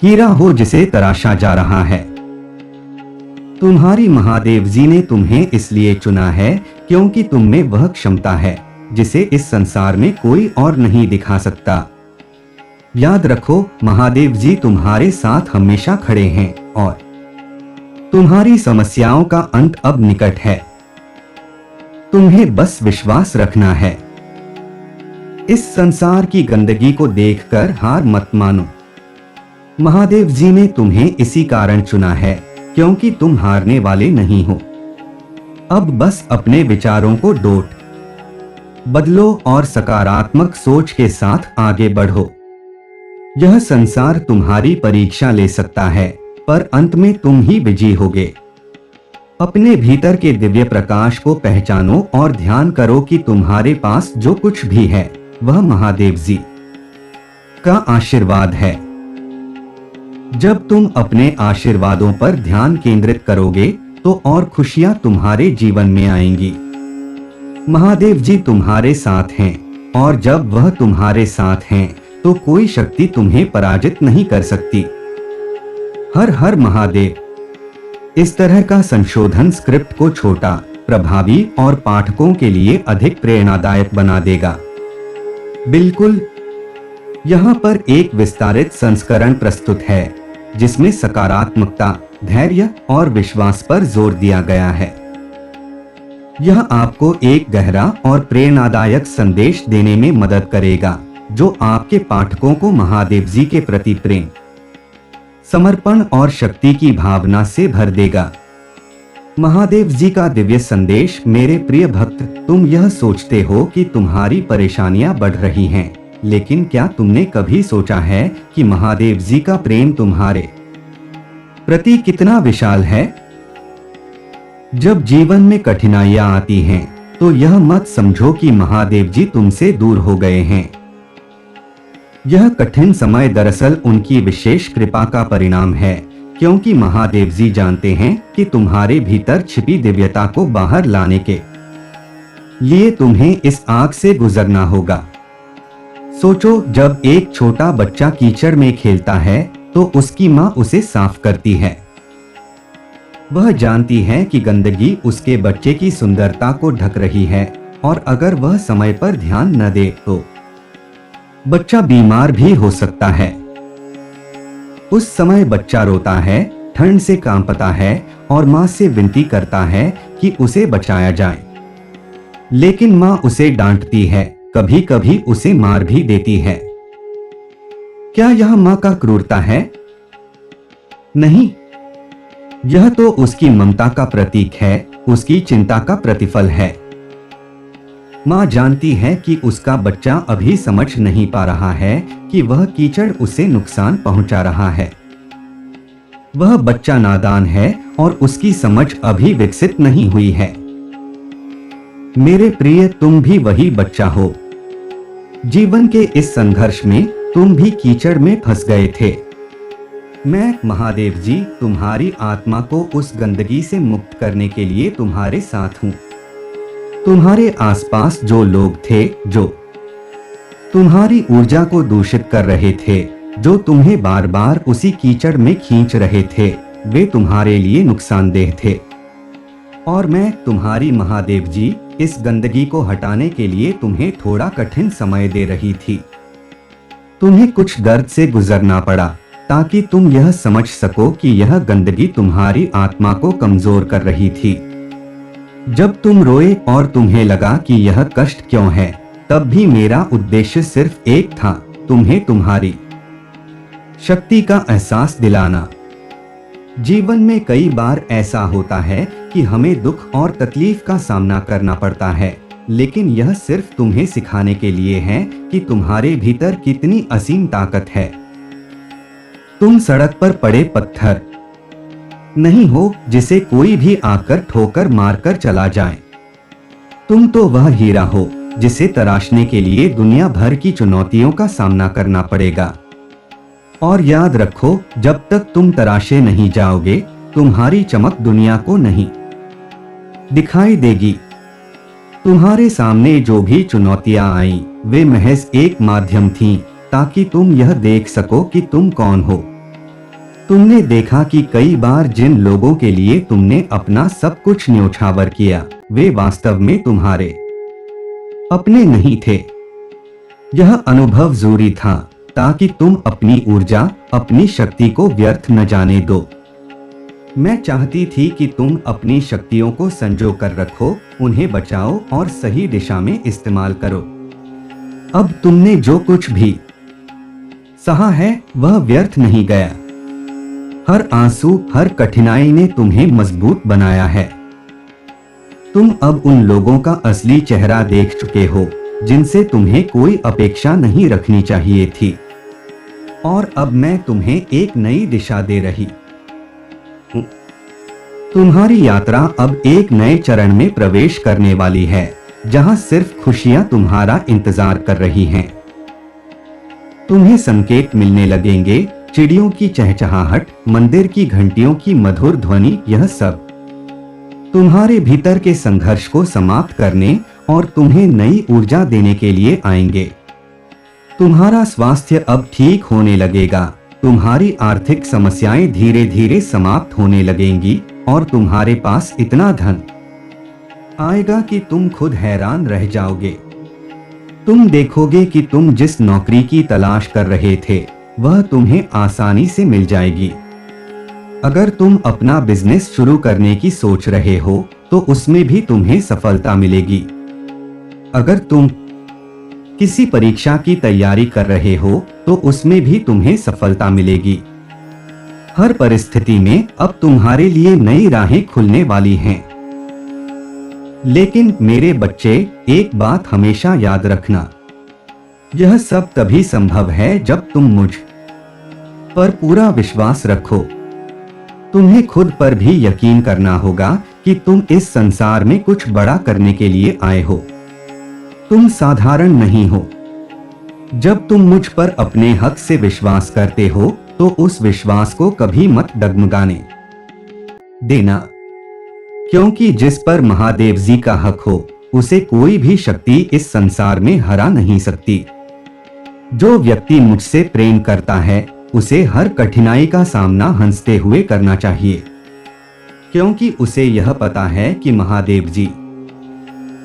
हीरा हो जिसे तराशा जा रहा है। तुम्हारी महादेव जी ने तुम्हें इसलिए चुना है क्योंकि तुम में वह क्षमता है जिसे इस संसार में कोई और नहीं दिखा सकता। याद रखो, महादेव जी तुम्हारे साथ हमेशा खड़े हैं और तुम्हारी समस्याओं का अंत अब निकट है। तुम्हें बस विश्वास रखना है। इस संसार की गंदगी को देखकर हार मत मानो। महादेव जी ने तुम्हें इसी कारण चुना है क्योंकि तुम हारने वाले नहीं हो। अब बस अपने विचारों को बदलो और सकारात्मक सोच के साथ आगे बढ़ो। यह संसार तुम्हारी परीक्षा ले सकता है, पर अंत में तुम ही विजयी होगे। अपने भीतर के दिव्य प्रकाश को पहचानो और ध्यान करो कि तुम्हारे पास जो कुछ भी है वह महादेव जी का आशीर्वाद है। जब तुम अपने आशीर्वादों पर ध्यान केंद्रित करोगे तो और खुशियां तुम्हारे जीवन में आएंगी। महादेव जी तुम्हारे साथ हैं और जब वह तुम्हारे साथ हैं तो कोई शक्ति तुम्हें पराजित नहीं कर सकती। हर हर महादेव। इस तरह का संशोधन स्क्रिप्ट को छोटा, प्रभावी और पाठकों के लिए अधिक प्रेरणादायक बना देगा। बिल्कुल, यहाँ पर एक विस्तारित संस्करण प्रस्तुत है जिसमें सकारात्मकता, धैर्य और विश्वास पर जोर दिया गया है। यह आपको एक गहरा और प्रेरणादायक संदेश देने में मदद करेगा जो आपके पाठकों को महादेव जी के प्रति प्रेम समर्पण और शक्ति की भावना से भर देगा। महादेव जी का दिव्य संदेश। मेरे प्रिय भक्त, तुम यह सोचते हो कि तुम्हारी परेशानियां बढ़ रही हैं, लेकिन क्या तुमने कभी सोचा है कि महादेव जी का प्रेम तुम्हारे प्रति कितना विशाल है? जब जीवन में कठिनाइयां आती हैं, तो यह मत समझो कि महादेव जी तुमसे दूर हो गए हैं। यह कठिन समय दरअसल उनकी विशेष कृपा का परिणाम है, क्योंकि महादेव जी जानते हैं कि तुम्हारे भीतर छिपी दिव्यता को बाहर लाने के लिए तुम्हें इस आग से गुजरना होगा। सोचो, जब एक छोटा बच्चा कीचड़ में खेलता है तो उसकी मां उसे साफ करती है। वह जानती है कि गंदगी उसके बच्चे की सुंदरता को ढक रही है, और अगर वह समय पर ध्यान न दे तो बच्चा बीमार भी हो सकता है। उस समय बच्चा रोता है, ठंड से कांपता है और मां से विनती करता है कि उसे बचाया जाए, लेकिन मां उसे डांटती है, कभी कभी उसे मार भी देती है। क्या यह मां का क्रूरता है? नहीं, यह तो उसकी ममता का प्रतीक है, उसकी चिंता का प्रतिफल है। मां जानती है कि उसका बच्चा अभी समझ नहीं पा रहा है कि वह कीचड़ उसे नुकसान पहुंचा रहा है। वह बच्चा नादान है और उसकी समझ अभी विकसित नहीं हुई है। मेरे प्रिय, तुम भी वही बच्चा हो। जीवन के इस संघर्ष में तुम भी कीचड़ में फंस गए थे। मैं महादेव जी तुम्हारी आत्मा को उस गंदगी से मुक्त करने के लिए तुम्हारे साथ हूं। तुम्हारे आसपास जो लोग थे जो तुम्हारी ऊर्जा को दूषित कर रहे थे, जो तुम्हें बार बार उसी कीचड़ में खींच रहे थे, वे तुम्हारे लिए नुकसानदेह थे। और मैं तुम्हारी महादेव जी इस गंदगी को हटाने के लिए तुम्हें थोड़ा कठिन समय दे रही थी। तुम्हें कुछ दर्द से गुजरना पड़ा ताकि तुम यह समझ सको कि यह गंदगी तुम्हारी आत्मा को कमजोर कर रही थी। जब तुम रोए और तुम्हें लगा कि यह कष्ट क्यों है, तब भी मेरा उद्देश्य सिर्फ एक था, तुम्हें तुम्हारी शक्ति का एहसास दिलाना। जीवन में कई बार ऐसा होता है कि हमें दुख और तकलीफ का सामना करना पड़ता है, लेकिन यह सिर्फ तुम्हें सिखाने के लिए है कि तुम्हारे भीतर कितनी असीम ताकत है। तुम सड़क पर पड़े पत्थर नहीं हो जिसे कोई भी आकर ठोकर मारकर चला जाए। तुम तो वह हीरा हो जिसे तराशने के लिए दुनिया भर की चुनौतियों का सामना करना पड़ेगा। और याद रखो, जब तक तुम तराशे नहीं जाओगे, तुम्हारी चमक दुनिया को नहीं दिखाई देगी। तुम्हारे सामने जो भी चुनौतियां आईं, वे महज एक माध्यम थीं ताकि तुम यह देख सको कि तुम कौन हो। तुमने देखा कि कई बार जिन लोगों के लिए तुमने अपना सब कुछ न्योछावर किया, वे वास्तव में तुम्हारे अपने नहीं थे। यह अनुभव जरूरी था ताकि तुम अपनी ऊर्जा, अपनी शक्ति को व्यर्थ न जाने दो। मैं चाहती थी कि तुम अपनी शक्तियों को संजो कर रखो, उन्हें बचाओ और सही दिशा में इस्तेमाल करो। अब तुमने जो कुछ भी सहा है, वह व्यर्थ नहीं गया। हर आंसू, हर कठिनाई ने तुम्हें मजबूत बनाया है। तुम अब उन लोगों का असली चेहरा देख चुके हो जिनसे तुम्हें कोई अपेक्षा नहीं रखनी चाहिए थी। और अब मैं तुम्हें एक नई दिशा दे रही हूं। तुम्हारी यात्रा अब एक नए चरण में प्रवेश करने वाली है, जहां सिर्फ खुशियां तुम्हारा इंतजार कर रही हैं। तुम्हें संकेत मिलने लगेंगे, चिड़ियों की चहचहाहट, मंदिर की घंटियों की मधुर ध्वनि, यह सब तुम्हारे भीतर के संघर्ष को समाप्त करने और तुम्हें नई ऊर्जा देने के लिए आएंगे। तुम्हारा स्वास्थ्य अब ठीक होने लगेगा, तुम्हारी आर्थिक समस्याएं धीरे धीरे समाप्त होने लगेंगी और तुम्हारे पास इतना धन आएगा कि तुम खुद हैरान रह जाओगे। तुम देखोगे कि तुम जिस नौकरी की तलाश कर रहे थे, वह तुम्हें आसानी से मिल जाएगी। अगर तुम अपना बिजनेस शुरू करने की सोच रहे हो, तो उसमें भी तुम्हें सफलता मिलेगी। अगर तुम किसी परीक्षा की तैयारी कर रहे हो, तो उसमें भी तुम्हें सफलता मिलेगी। हर परिस्थिति में अब तुम्हारे लिए नई राहें खुलने वाली हैं। लेकिन मेरे बच्चे, एक बात हमेशा याद रखना, यह सब तभी संभव है जब तुम मुझ पर पूरा विश्वास रखो। तुम्हें खुद पर भी यकीन करना होगा कि तुम इस संसार में कुछ बड़ा करने के लिए आए हो। तुम साधारण नहीं हो। जब तुम मुझ पर अपने हक से विश्वास करते हो तो उस विश्वास को कभी मत डगमगाने देना, क्योंकि जिस पर महादेव जी का हक हो उसे कोई भी शक्ति इस संसार में हरा नहीं सकती। जो व्यक्ति मुझसे प्रेम करता है उसे हर कठिनाई का सामना हंसते हुए करना चाहिए, क्योंकि उसे यह पता है कि महादेव जी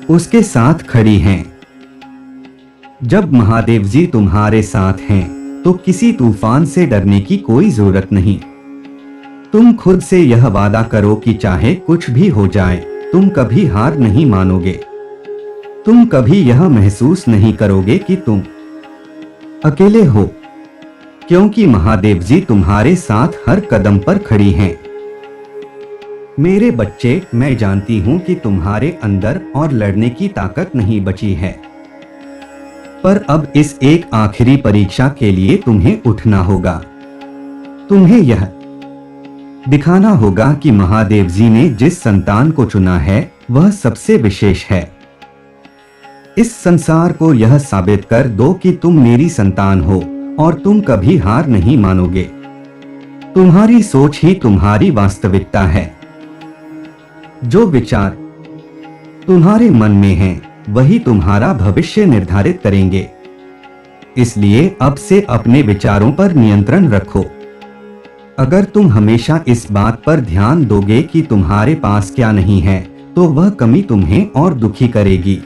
उसके साथ खड़ी हैं। जब महादेव जी तुम्हारे साथ हैं तो किसी तूफान से डरने की कोई जरूरत नहीं। तुम खुद से यह वादा करो कि चाहे कुछ भी हो जाए तुम कभी हार नहीं मानोगे। तुम कभी यह महसूस नहीं करोगे कि तुम अकेले हो, क्योंकि महादेव जी तुम्हारे साथ हर कदम पर खड़ी हैं। मेरे बच्चे, मैं जानती हूं कि तुम्हारे अंदर और लड़ने की ताकत नहीं बची है, पर अब इस एक आखिरी परीक्षा के लिए तुम्हें उठना होगा। तुम्हें यह दिखाना होगा कि महादेव जी ने जिस संतान को चुना है वह सबसे विशेष है। इस संसार को यह साबित कर दो कि तुम मेरी संतान हो और तुम कभी हार नहीं मानोगे। तुम्हारी सोच ही तुम्हारी वास्तविकता है। जो विचार तुम्हारे मन में हैं, वही तुम्हारा भविष्य निर्धारित करेंगे। इसलिए अब से अपने विचारों पर नियंत्रण रखो। अगर तुम हमेशा इस बात पर ध्यान दोगे कि तुम्हारे पास क्या नहीं है, तो वह कमी तुम्हें और दुखी करेगी।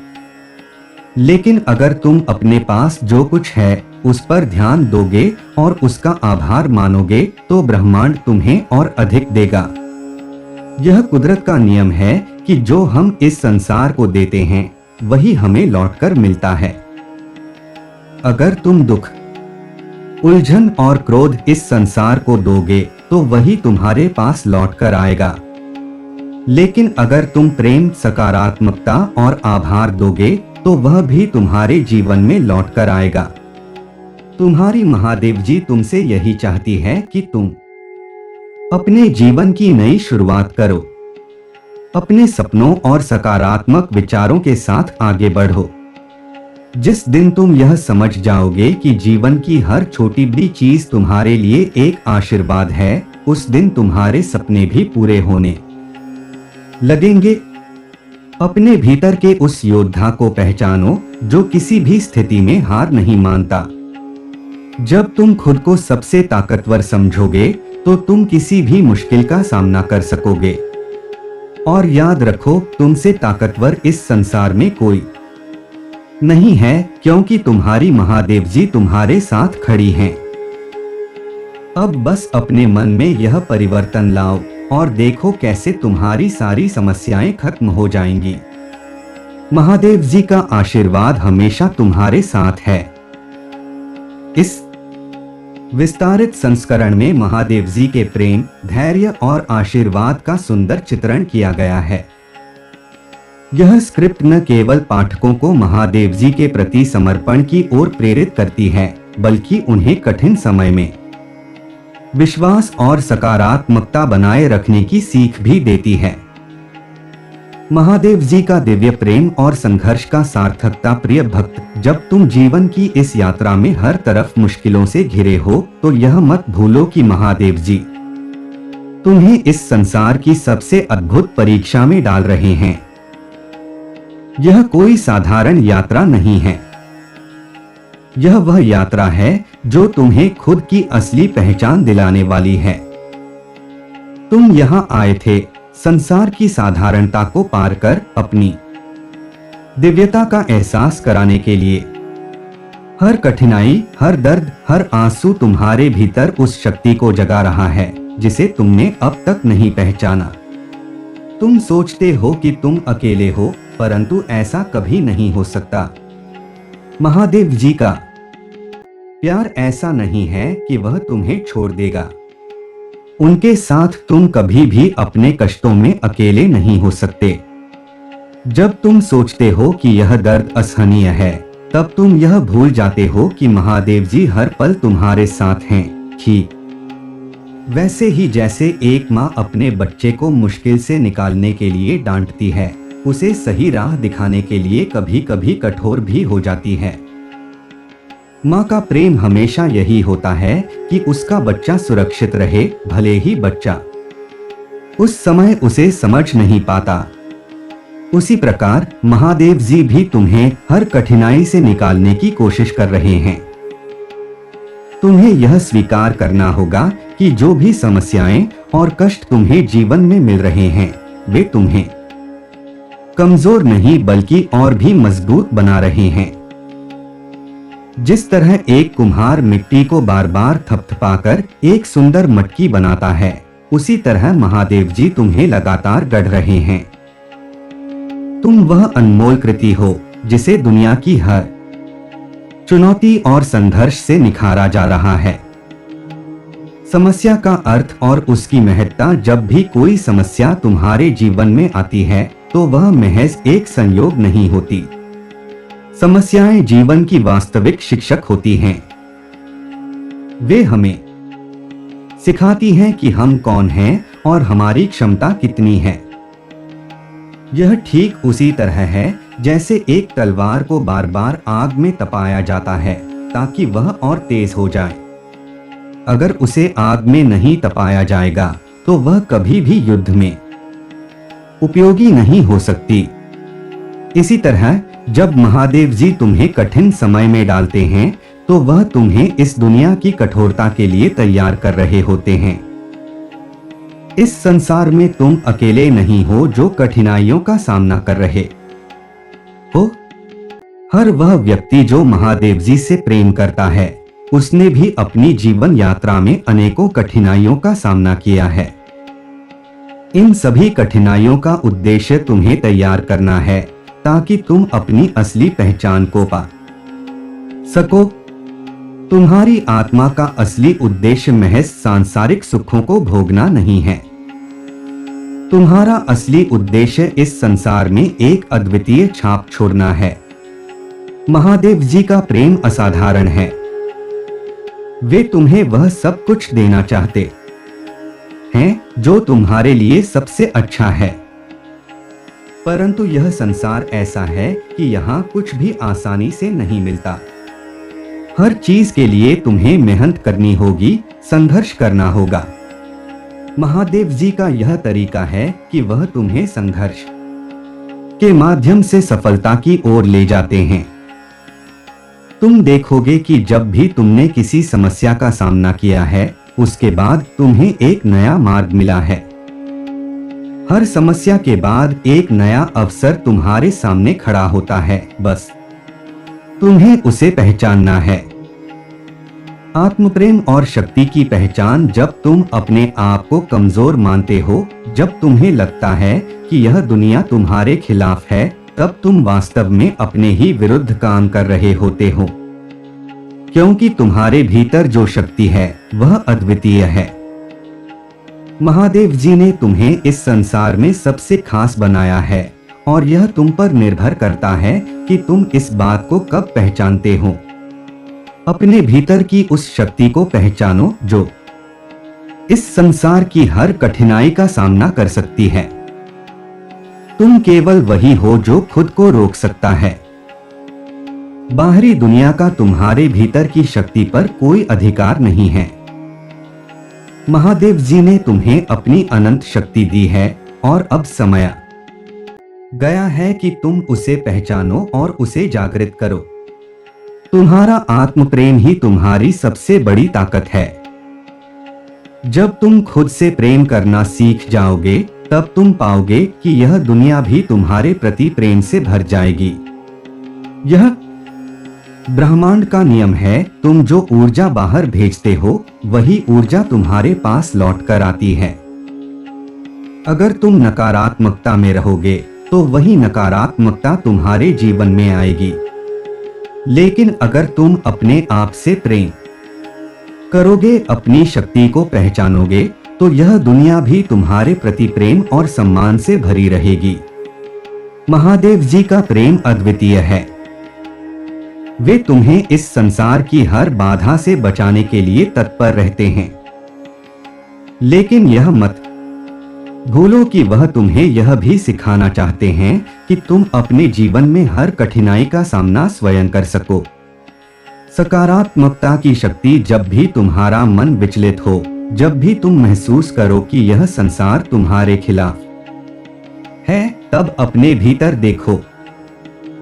लेकिन अगर तुम अपने पास जो कुछ है उस पर ध्यान दोगे और उसका आभार मानोगे, तो ब्रह्मांड तुम्हें और अधिक देगा। यह कुदरत का नियम है कि जो हम इस संसार को देते हैं वही हमें लौटकर मिलता है। अगर तुम दुख, उलझन और क्रोध इस संसार को दोगे तो वही तुम्हारे पास लौटकर आएगा। लेकिन अगर तुम प्रेम, सकारात्मकता और आभार दोगे तो वह भी तुम्हारे जीवन में लौटकर आएगा। तुम्हारी महादेव जी तुमसे यही चाहती है कि तुम अपने जीवन की नई शुरुआत करो। अपने सपनों और सकारात्मक विचारों के साथ आगे बढ़ो। जिस दिन तुम यह समझ जाओगे कि जीवन की हर छोटी बड़ी चीज तुम्हारे लिए एक आशीर्वाद है, उस दिन तुम्हारे सपने भी पूरे होने लगेंगे। अपने भीतर के उस योद्धा को पहचानो जो किसी भी स्थिति में हार नहीं मानता। जब तुम खुद को सबसे ताकतवर समझोगे तो तुम किसी भी मुश्किल का सामना कर सकोगे। और याद रखो, तुमसे ताकतवर इस संसार में कोई नहीं है, क्योंकि तुम्हारी महादेव जी तुम्हारे साथ खड़ी हैं। अब बस अपने मन में यह परिवर्तन लाओ और देखो कैसे तुम्हारी सारी समस्याएं खत्म हो जाएंगी। महादेव जी का आशीर्वाद हमेशा तुम्हारे साथ है। इस विस्तारित संस्करण में महादेव जी के प्रेम, धैर्य और आशीर्वाद का सुंदर चित्रण किया गया है। यह स्क्रिप्ट न केवल पाठकों को महादेव जी के प्रति समर्पण की ओर प्रेरित करती है, बल्कि उन्हें कठिन समय में विश्वास और सकारात्मकता बनाए रखने की सीख भी देती है। महादेव जी का दिव्य प्रेम और संघर्ष का सार्थकता। प्रिय भक्त, जब तुम जीवन की इस यात्रा में हर तरफ मुश्किलों से घिरे हो तो यह मत भूलो कि महादेव जी तुम्हें इस संसार की सबसे अद्भुत परीक्षा में डाल रहे हैं। यह कोई साधारण यात्रा नहीं है। यह वह यात्रा है जो तुम्हें खुद की असली पहचान दिलाने वाली है। तुम यहाँ आए थे संसार की साधारणता को पार कर अपनी दिव्यता का एहसास कराने के लिए। हर कठिनाई, हर दर्द, हर आंसू तुम्हारे भीतर उस शक्ति को जगा रहा है जिसे तुमने अब तक नहीं पहचाना। तुम सोचते हो कि तुम अकेले हो, परंतु ऐसा कभी नहीं हो सकता। महादेव जी का प्यार ऐसा नहीं है कि वह तुम्हें छोड़ देगा। उनके साथ तुम कभी भी अपने कष्टों में अकेले नहीं हो सकते। जब तुम सोचते हो कि यह दर्द असहनीय है, तब तुम यह भूल जाते हो कि महादेव जी हर पल तुम्हारे साथ हैं। ठीक वैसे ही जैसे एक माँ अपने बच्चे को मुश्किल से निकालने के लिए डांटती है, उसे सही राह दिखाने के लिए कभी कभी कठोर भी हो जाती है। माँ का प्रेम हमेशा यही होता है कि उसका बच्चा सुरक्षित रहे, भले ही बच्चा उस समय उसे समझ नहीं पाता। उसी प्रकार महादेव जी भी तुम्हें हर कठिनाई से निकालने की कोशिश कर रहे हैं। तुम्हें यह स्वीकार करना होगा कि जो भी समस्याएं और कष्ट तुम्हें जीवन में मिल रहे हैं, वे तुम्हें कमजोर नहीं बल्कि और भी मजबूत बना रहे हैं। जिस तरह एक कुम्हार मिट्टी को बार बार थपथपाकर एक सुंदर मटकी बनाता है, उसी तरह महादेव जी तुम्हें लगातार गढ़ रहे हैं। तुम वह अनमोल कृति हो जिसे दुनिया की हर चुनौती और संघर्ष से निखारा जा रहा है। समस्या का अर्थ और उसकी महत्ता, जब भी कोई समस्या तुम्हारे जीवन में आती है तो वह महज एक संयोग नहीं होती। समस्याएं जीवन की वास्तविक शिक्षक होती हैं। वे हमें सिखाती हैं कि हम कौन हैं और हमारी क्षमता कितनी है। यह ठीक उसी तरह है जैसे एक तलवार को बार बार आग में तपाया जाता है ताकि वह और तेज हो जाए। अगर उसे आग में नहीं तपाया जाएगा तो वह कभी भी युद्ध में उपयोगी नहीं हो सकती। इसी तरह जब महादेव जी तुम्हें कठिन समय में डालते हैं तो वह तुम्हें इस दुनिया की कठोरता के लिए तैयार कर रहे होते हैं। इस संसार में तुम अकेले नहीं हो जो कठिनाइयों का सामना कर रहे हो। हर वह व्यक्ति जो महादेव जी से प्रेम करता है, उसने भी अपनी जीवन यात्रा में अनेकों कठिनाइयों का सामना किया है। इन सभी कठिनाइयों का उद्देश्य तुम्हें तैयार करना है ताकि तुम अपनी असली पहचान को पा सको। तुम्हारी आत्मा का असली उद्देश्य महज सांसारिक सुखों को भोगना नहीं है। तुम्हारा असली उद्देश्य इस संसार में एक अद्वितीय छाप छोड़ना है। महादेव जी का प्रेम असाधारण है। वे तुम्हें वह सब कुछ देना चाहते हैं जो तुम्हारे लिए सबसे अच्छा है। परंतु यह संसार ऐसा है कि यहाँ कुछ भी आसानी से नहीं मिलता। हर चीज के लिए तुम्हें मेहनत करनी होगी, संघर्ष करना होगा। महादेव जी का यह तरीका है कि वह तुम्हें संघर्ष के माध्यम से सफलता की ओर ले जाते हैं। तुम देखोगे कि जब भी तुमने किसी समस्या का सामना किया है, उसके बाद तुम्हें एक नया मार्ग मिला है। हर समस्या के बाद एक नया अवसर तुम्हारे सामने खड़ा होता है, बस तुम्हें उसे पहचानना है। आत्मप्रेम और शक्ति की पहचान, जब तुम अपने आप को कमजोर मानते हो, जब तुम्हें लगता है कि यह दुनिया तुम्हारे खिलाफ है, तब तुम वास्तव में अपने ही विरुद्ध काम कर रहे होते हो। क्योंकि तुम्हारे भीतर जो शक्ति है वह अद्वितीय है। महादेव जी ने तुम्हें इस संसार में सबसे खास बनाया है और यह तुम पर निर्भर करता है कि तुम इस बात को कब पहचानते हो। अपने भीतर की उस शक्ति को पहचानो जो इस संसार की हर कठिनाई का सामना कर सकती है। तुम केवल वही हो जो खुद को रोक सकता है। बाहरी दुनिया का तुम्हारे भीतर की शक्ति पर कोई अधिकार नहीं है। महादेव जी ने तुम्हें अपनी अनंत शक्ति दी है और अब समय गया है कि तुम उसे पहचानो और उसे जागृत करो। तुम्हारा आत्म प्रेम ही तुम्हारी सबसे बड़ी ताकत है। जब तुम खुद से प्रेम करना सीख जाओगे, तब तुम पाओगे कि यह दुनिया भी तुम्हारे प्रति प्रेम से भर जाएगी। यह ब्रह्मांड का नियम है, तुम जो ऊर्जा बाहर भेजते हो, वही ऊर्जा तुम्हारे पास लौट कर आती है। अगर तुम नकारात्मकता में रहोगे तो वही नकारात्मकता तुम्हारे जीवन में आएगी। लेकिन अगर तुम अपने आप से प्रेम करोगे, अपनी शक्ति को पहचानोगे, तो यह दुनिया भी तुम्हारे प्रति प्रेम और सम्मान से भरी रहेगी। महादेव जी का प्रेम अद्वितीय है। वे तुम्हें इस संसार की हर बाधा से बचाने के लिए तत्पर रहते हैं। लेकिन यह मत भूलो कि वह तुम्हें यह भी सिखाना चाहते हैं कि तुम अपने जीवन में हर कठिनाई का सामना स्वयं कर सको। सकारात्मकता की शक्ति जब भी तुम्हारा मन विचलित हो, जब भी तुम महसूस करो कि यह संसार तुम्हारे खिलाफ है, तब अपने भीतर देखो।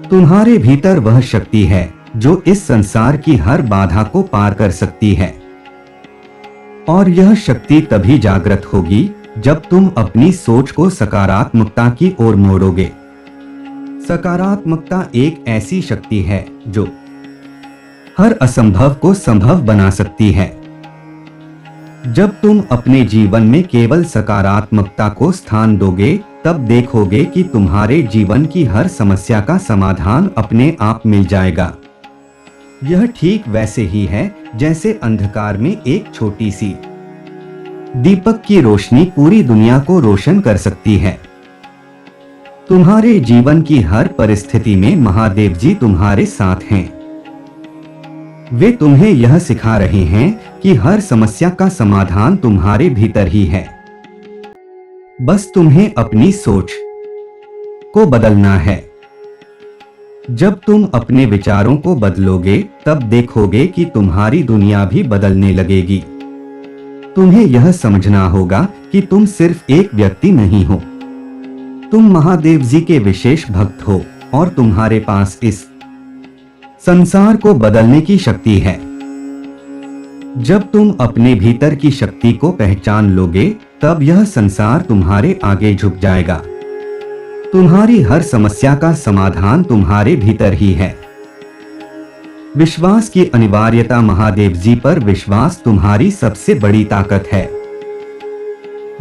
तुम्हारे भीतर वह शक्ति है जो इस संसार की हर बाधा को पार कर सकती है। और यह शक्ति तभी जागृत होगी जब तुम अपनी सोच को सकारात्मकता की ओर मोड़ोगे। सकारात्मकता एक ऐसी शक्ति है जो हर असंभव को संभव बना सकती है। जब तुम अपने जीवन में केवल सकारात्मकता को स्थान दोगे, तब देखोगे कि तुम्हारे जीवन की हर समस्या का समाधान अपने आप मिल जाएगा। यह ठीक वैसे ही है जैसे अंधकार में एक छोटी सी दीपक की रोशनी पूरी दुनिया को रोशन कर सकती है। तुम्हारे जीवन की हर परिस्थिति में महादेव जी तुम्हारे साथ हैं। वे तुम्हें यह सिखा रहे हैं कि हर समस्या का समाधान तुम्हारे भीतर ही है। बस तुम्हें अपनी सोच को बदलना है। जब तुम अपने विचारों को बदलोगे, तब देखोगे कि तुम्हारी दुनिया भी बदलने लगेगी। तुम्हें यह समझना होगा कि तुम सिर्फ एक व्यक्ति नहीं हो, तुम महादेव जी के विशेष भक्त हो और तुम्हारे पास इस संसार को बदलने की शक्ति है। जब तुम अपने भीतर की शक्ति को पहचान लोगे, तब यह संसार तुम्हारे आगे झुक जाएगा। तुम्हारी हर समस्या का समाधान तुम्हारे भीतर ही है। विश्वास की अनिवार्यता। महादेव जी पर विश्वास तुम्हारी सबसे बड़ी ताकत है।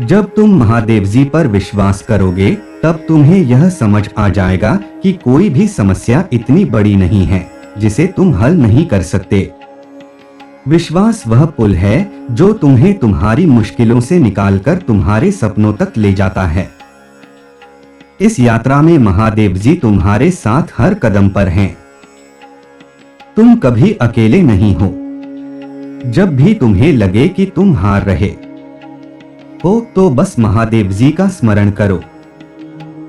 जब तुम महादेव जी पर विश्वास करोगे, तब तुम्हें यह समझ आ जाएगा कि कोई भी समस्या इतनी बड़ी नहीं है जिसे तुम हल नहीं कर सकते। विश्वास वह पुल है जो तुम्हें तुम्हारी मुश्किलों से निकालकर तुम्हारे सपनों तक ले जाता है। इस यात्रा में महादेव जी तुम्हारे साथ हर कदम पर हैं। तुम कभी अकेले नहीं हो। जब भी तुम्हें लगे कि तुम हार रहे हो, तो बस महादेव जी का स्मरण करो।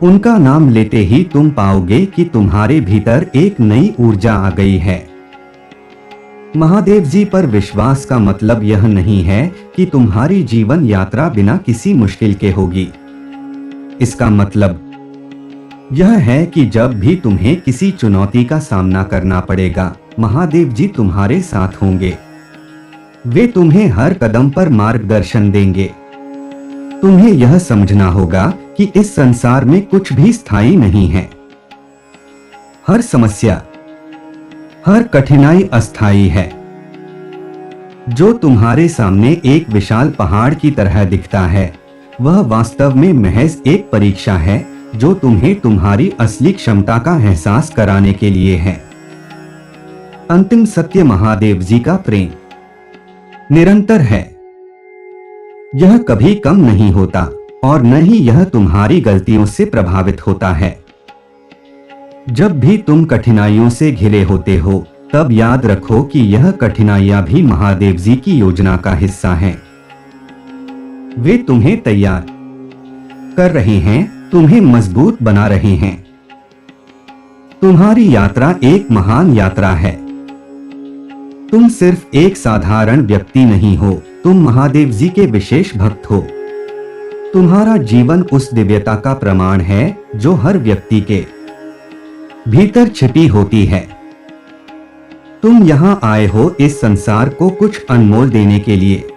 उनका नाम लेते ही तुम पाओगे कि तुम्हारे भीतर एक नई ऊर्जा आ गई है। महादेव जी पर विश्वास का मतलब यह नहीं है कि तुम्हारी जीवन यात्रा बिना किसी मुश्किल के होगी। इसका मतलब यह है कि जब भी तुम्हें किसी चुनौती का सामना करना पड़ेगा, महादेव जी तुम्हारे साथ होंगे। वे तुम्हें हर कदम पर मार्गदर्शन देंगे। तुम्हें यह समझना होगा कि इस संसार में कुछ भी स्थायी नहीं है। हर समस्या, हर कठिनाई अस्थायी है। जो तुम्हारे सामने एक विशाल पहाड़ की तरह दिखता है, वह वास्तव में महज एक परीक्षा है जो तुम्हें तुम्हारी असली क्षमता का एहसास कराने के लिए है। अंतिम सत्य। महादेव जी का प्रेम निरंतर है। यह कभी कम नहीं होता और न ही यह तुम्हारी गलतियों से प्रभावित होता है। जब भी तुम कठिनाइयों से घिरे होते हो, तब याद रखो कि यह कठिनाइयां भी महादेव जी की योजना का हिस्सा हैं। वे तुम्हें तैयार कर रहे हैं, तुम्हें मजबूत बना रहे हैं। तुम्हारी यात्रा एक महान यात्रा है। तुम सिर्फ एक साधारण व्यक्ति नहीं हो, तुम महादेव जी के विशेष भक्त हो। तुम्हारा जीवन उस दिव्यता का प्रमाण है जो हर व्यक्ति के भीतर छिपी होती है। तुम यहां आए हो इस संसार को कुछ अनमोल देने के लिए।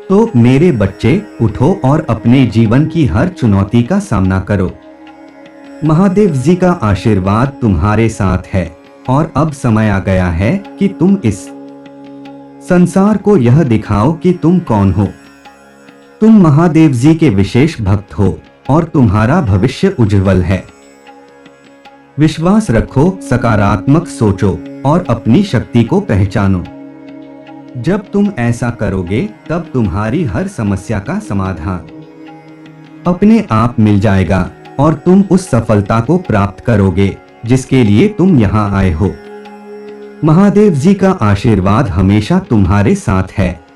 तो मेरे बच्चे, उठो और अपने जीवन की हर चुनौती का सामना करो। महादेव जी का आशीर्वाद तुम्हारे साथ है और अब समय आ गया है कि तुम इस संसार को यह दिखाओ कि तुम कौन हो। तुम महादेव जी के विशेष भक्त हो और तुम्हारा भविष्य उज्जवल है। विश्वास रखो, सकारात्मक सोचो और अपनी शक्ति को पहचानो। जब तुम ऐसा करोगे तब तुम्हारी हर समस्या का समाधान अपने आप मिल जाएगा और तुम उस सफलता को प्राप्त करोगे जिसके लिए तुम यहाँ आए हो। महादेव जी का आशीर्वाद हमेशा तुम्हारे साथ है।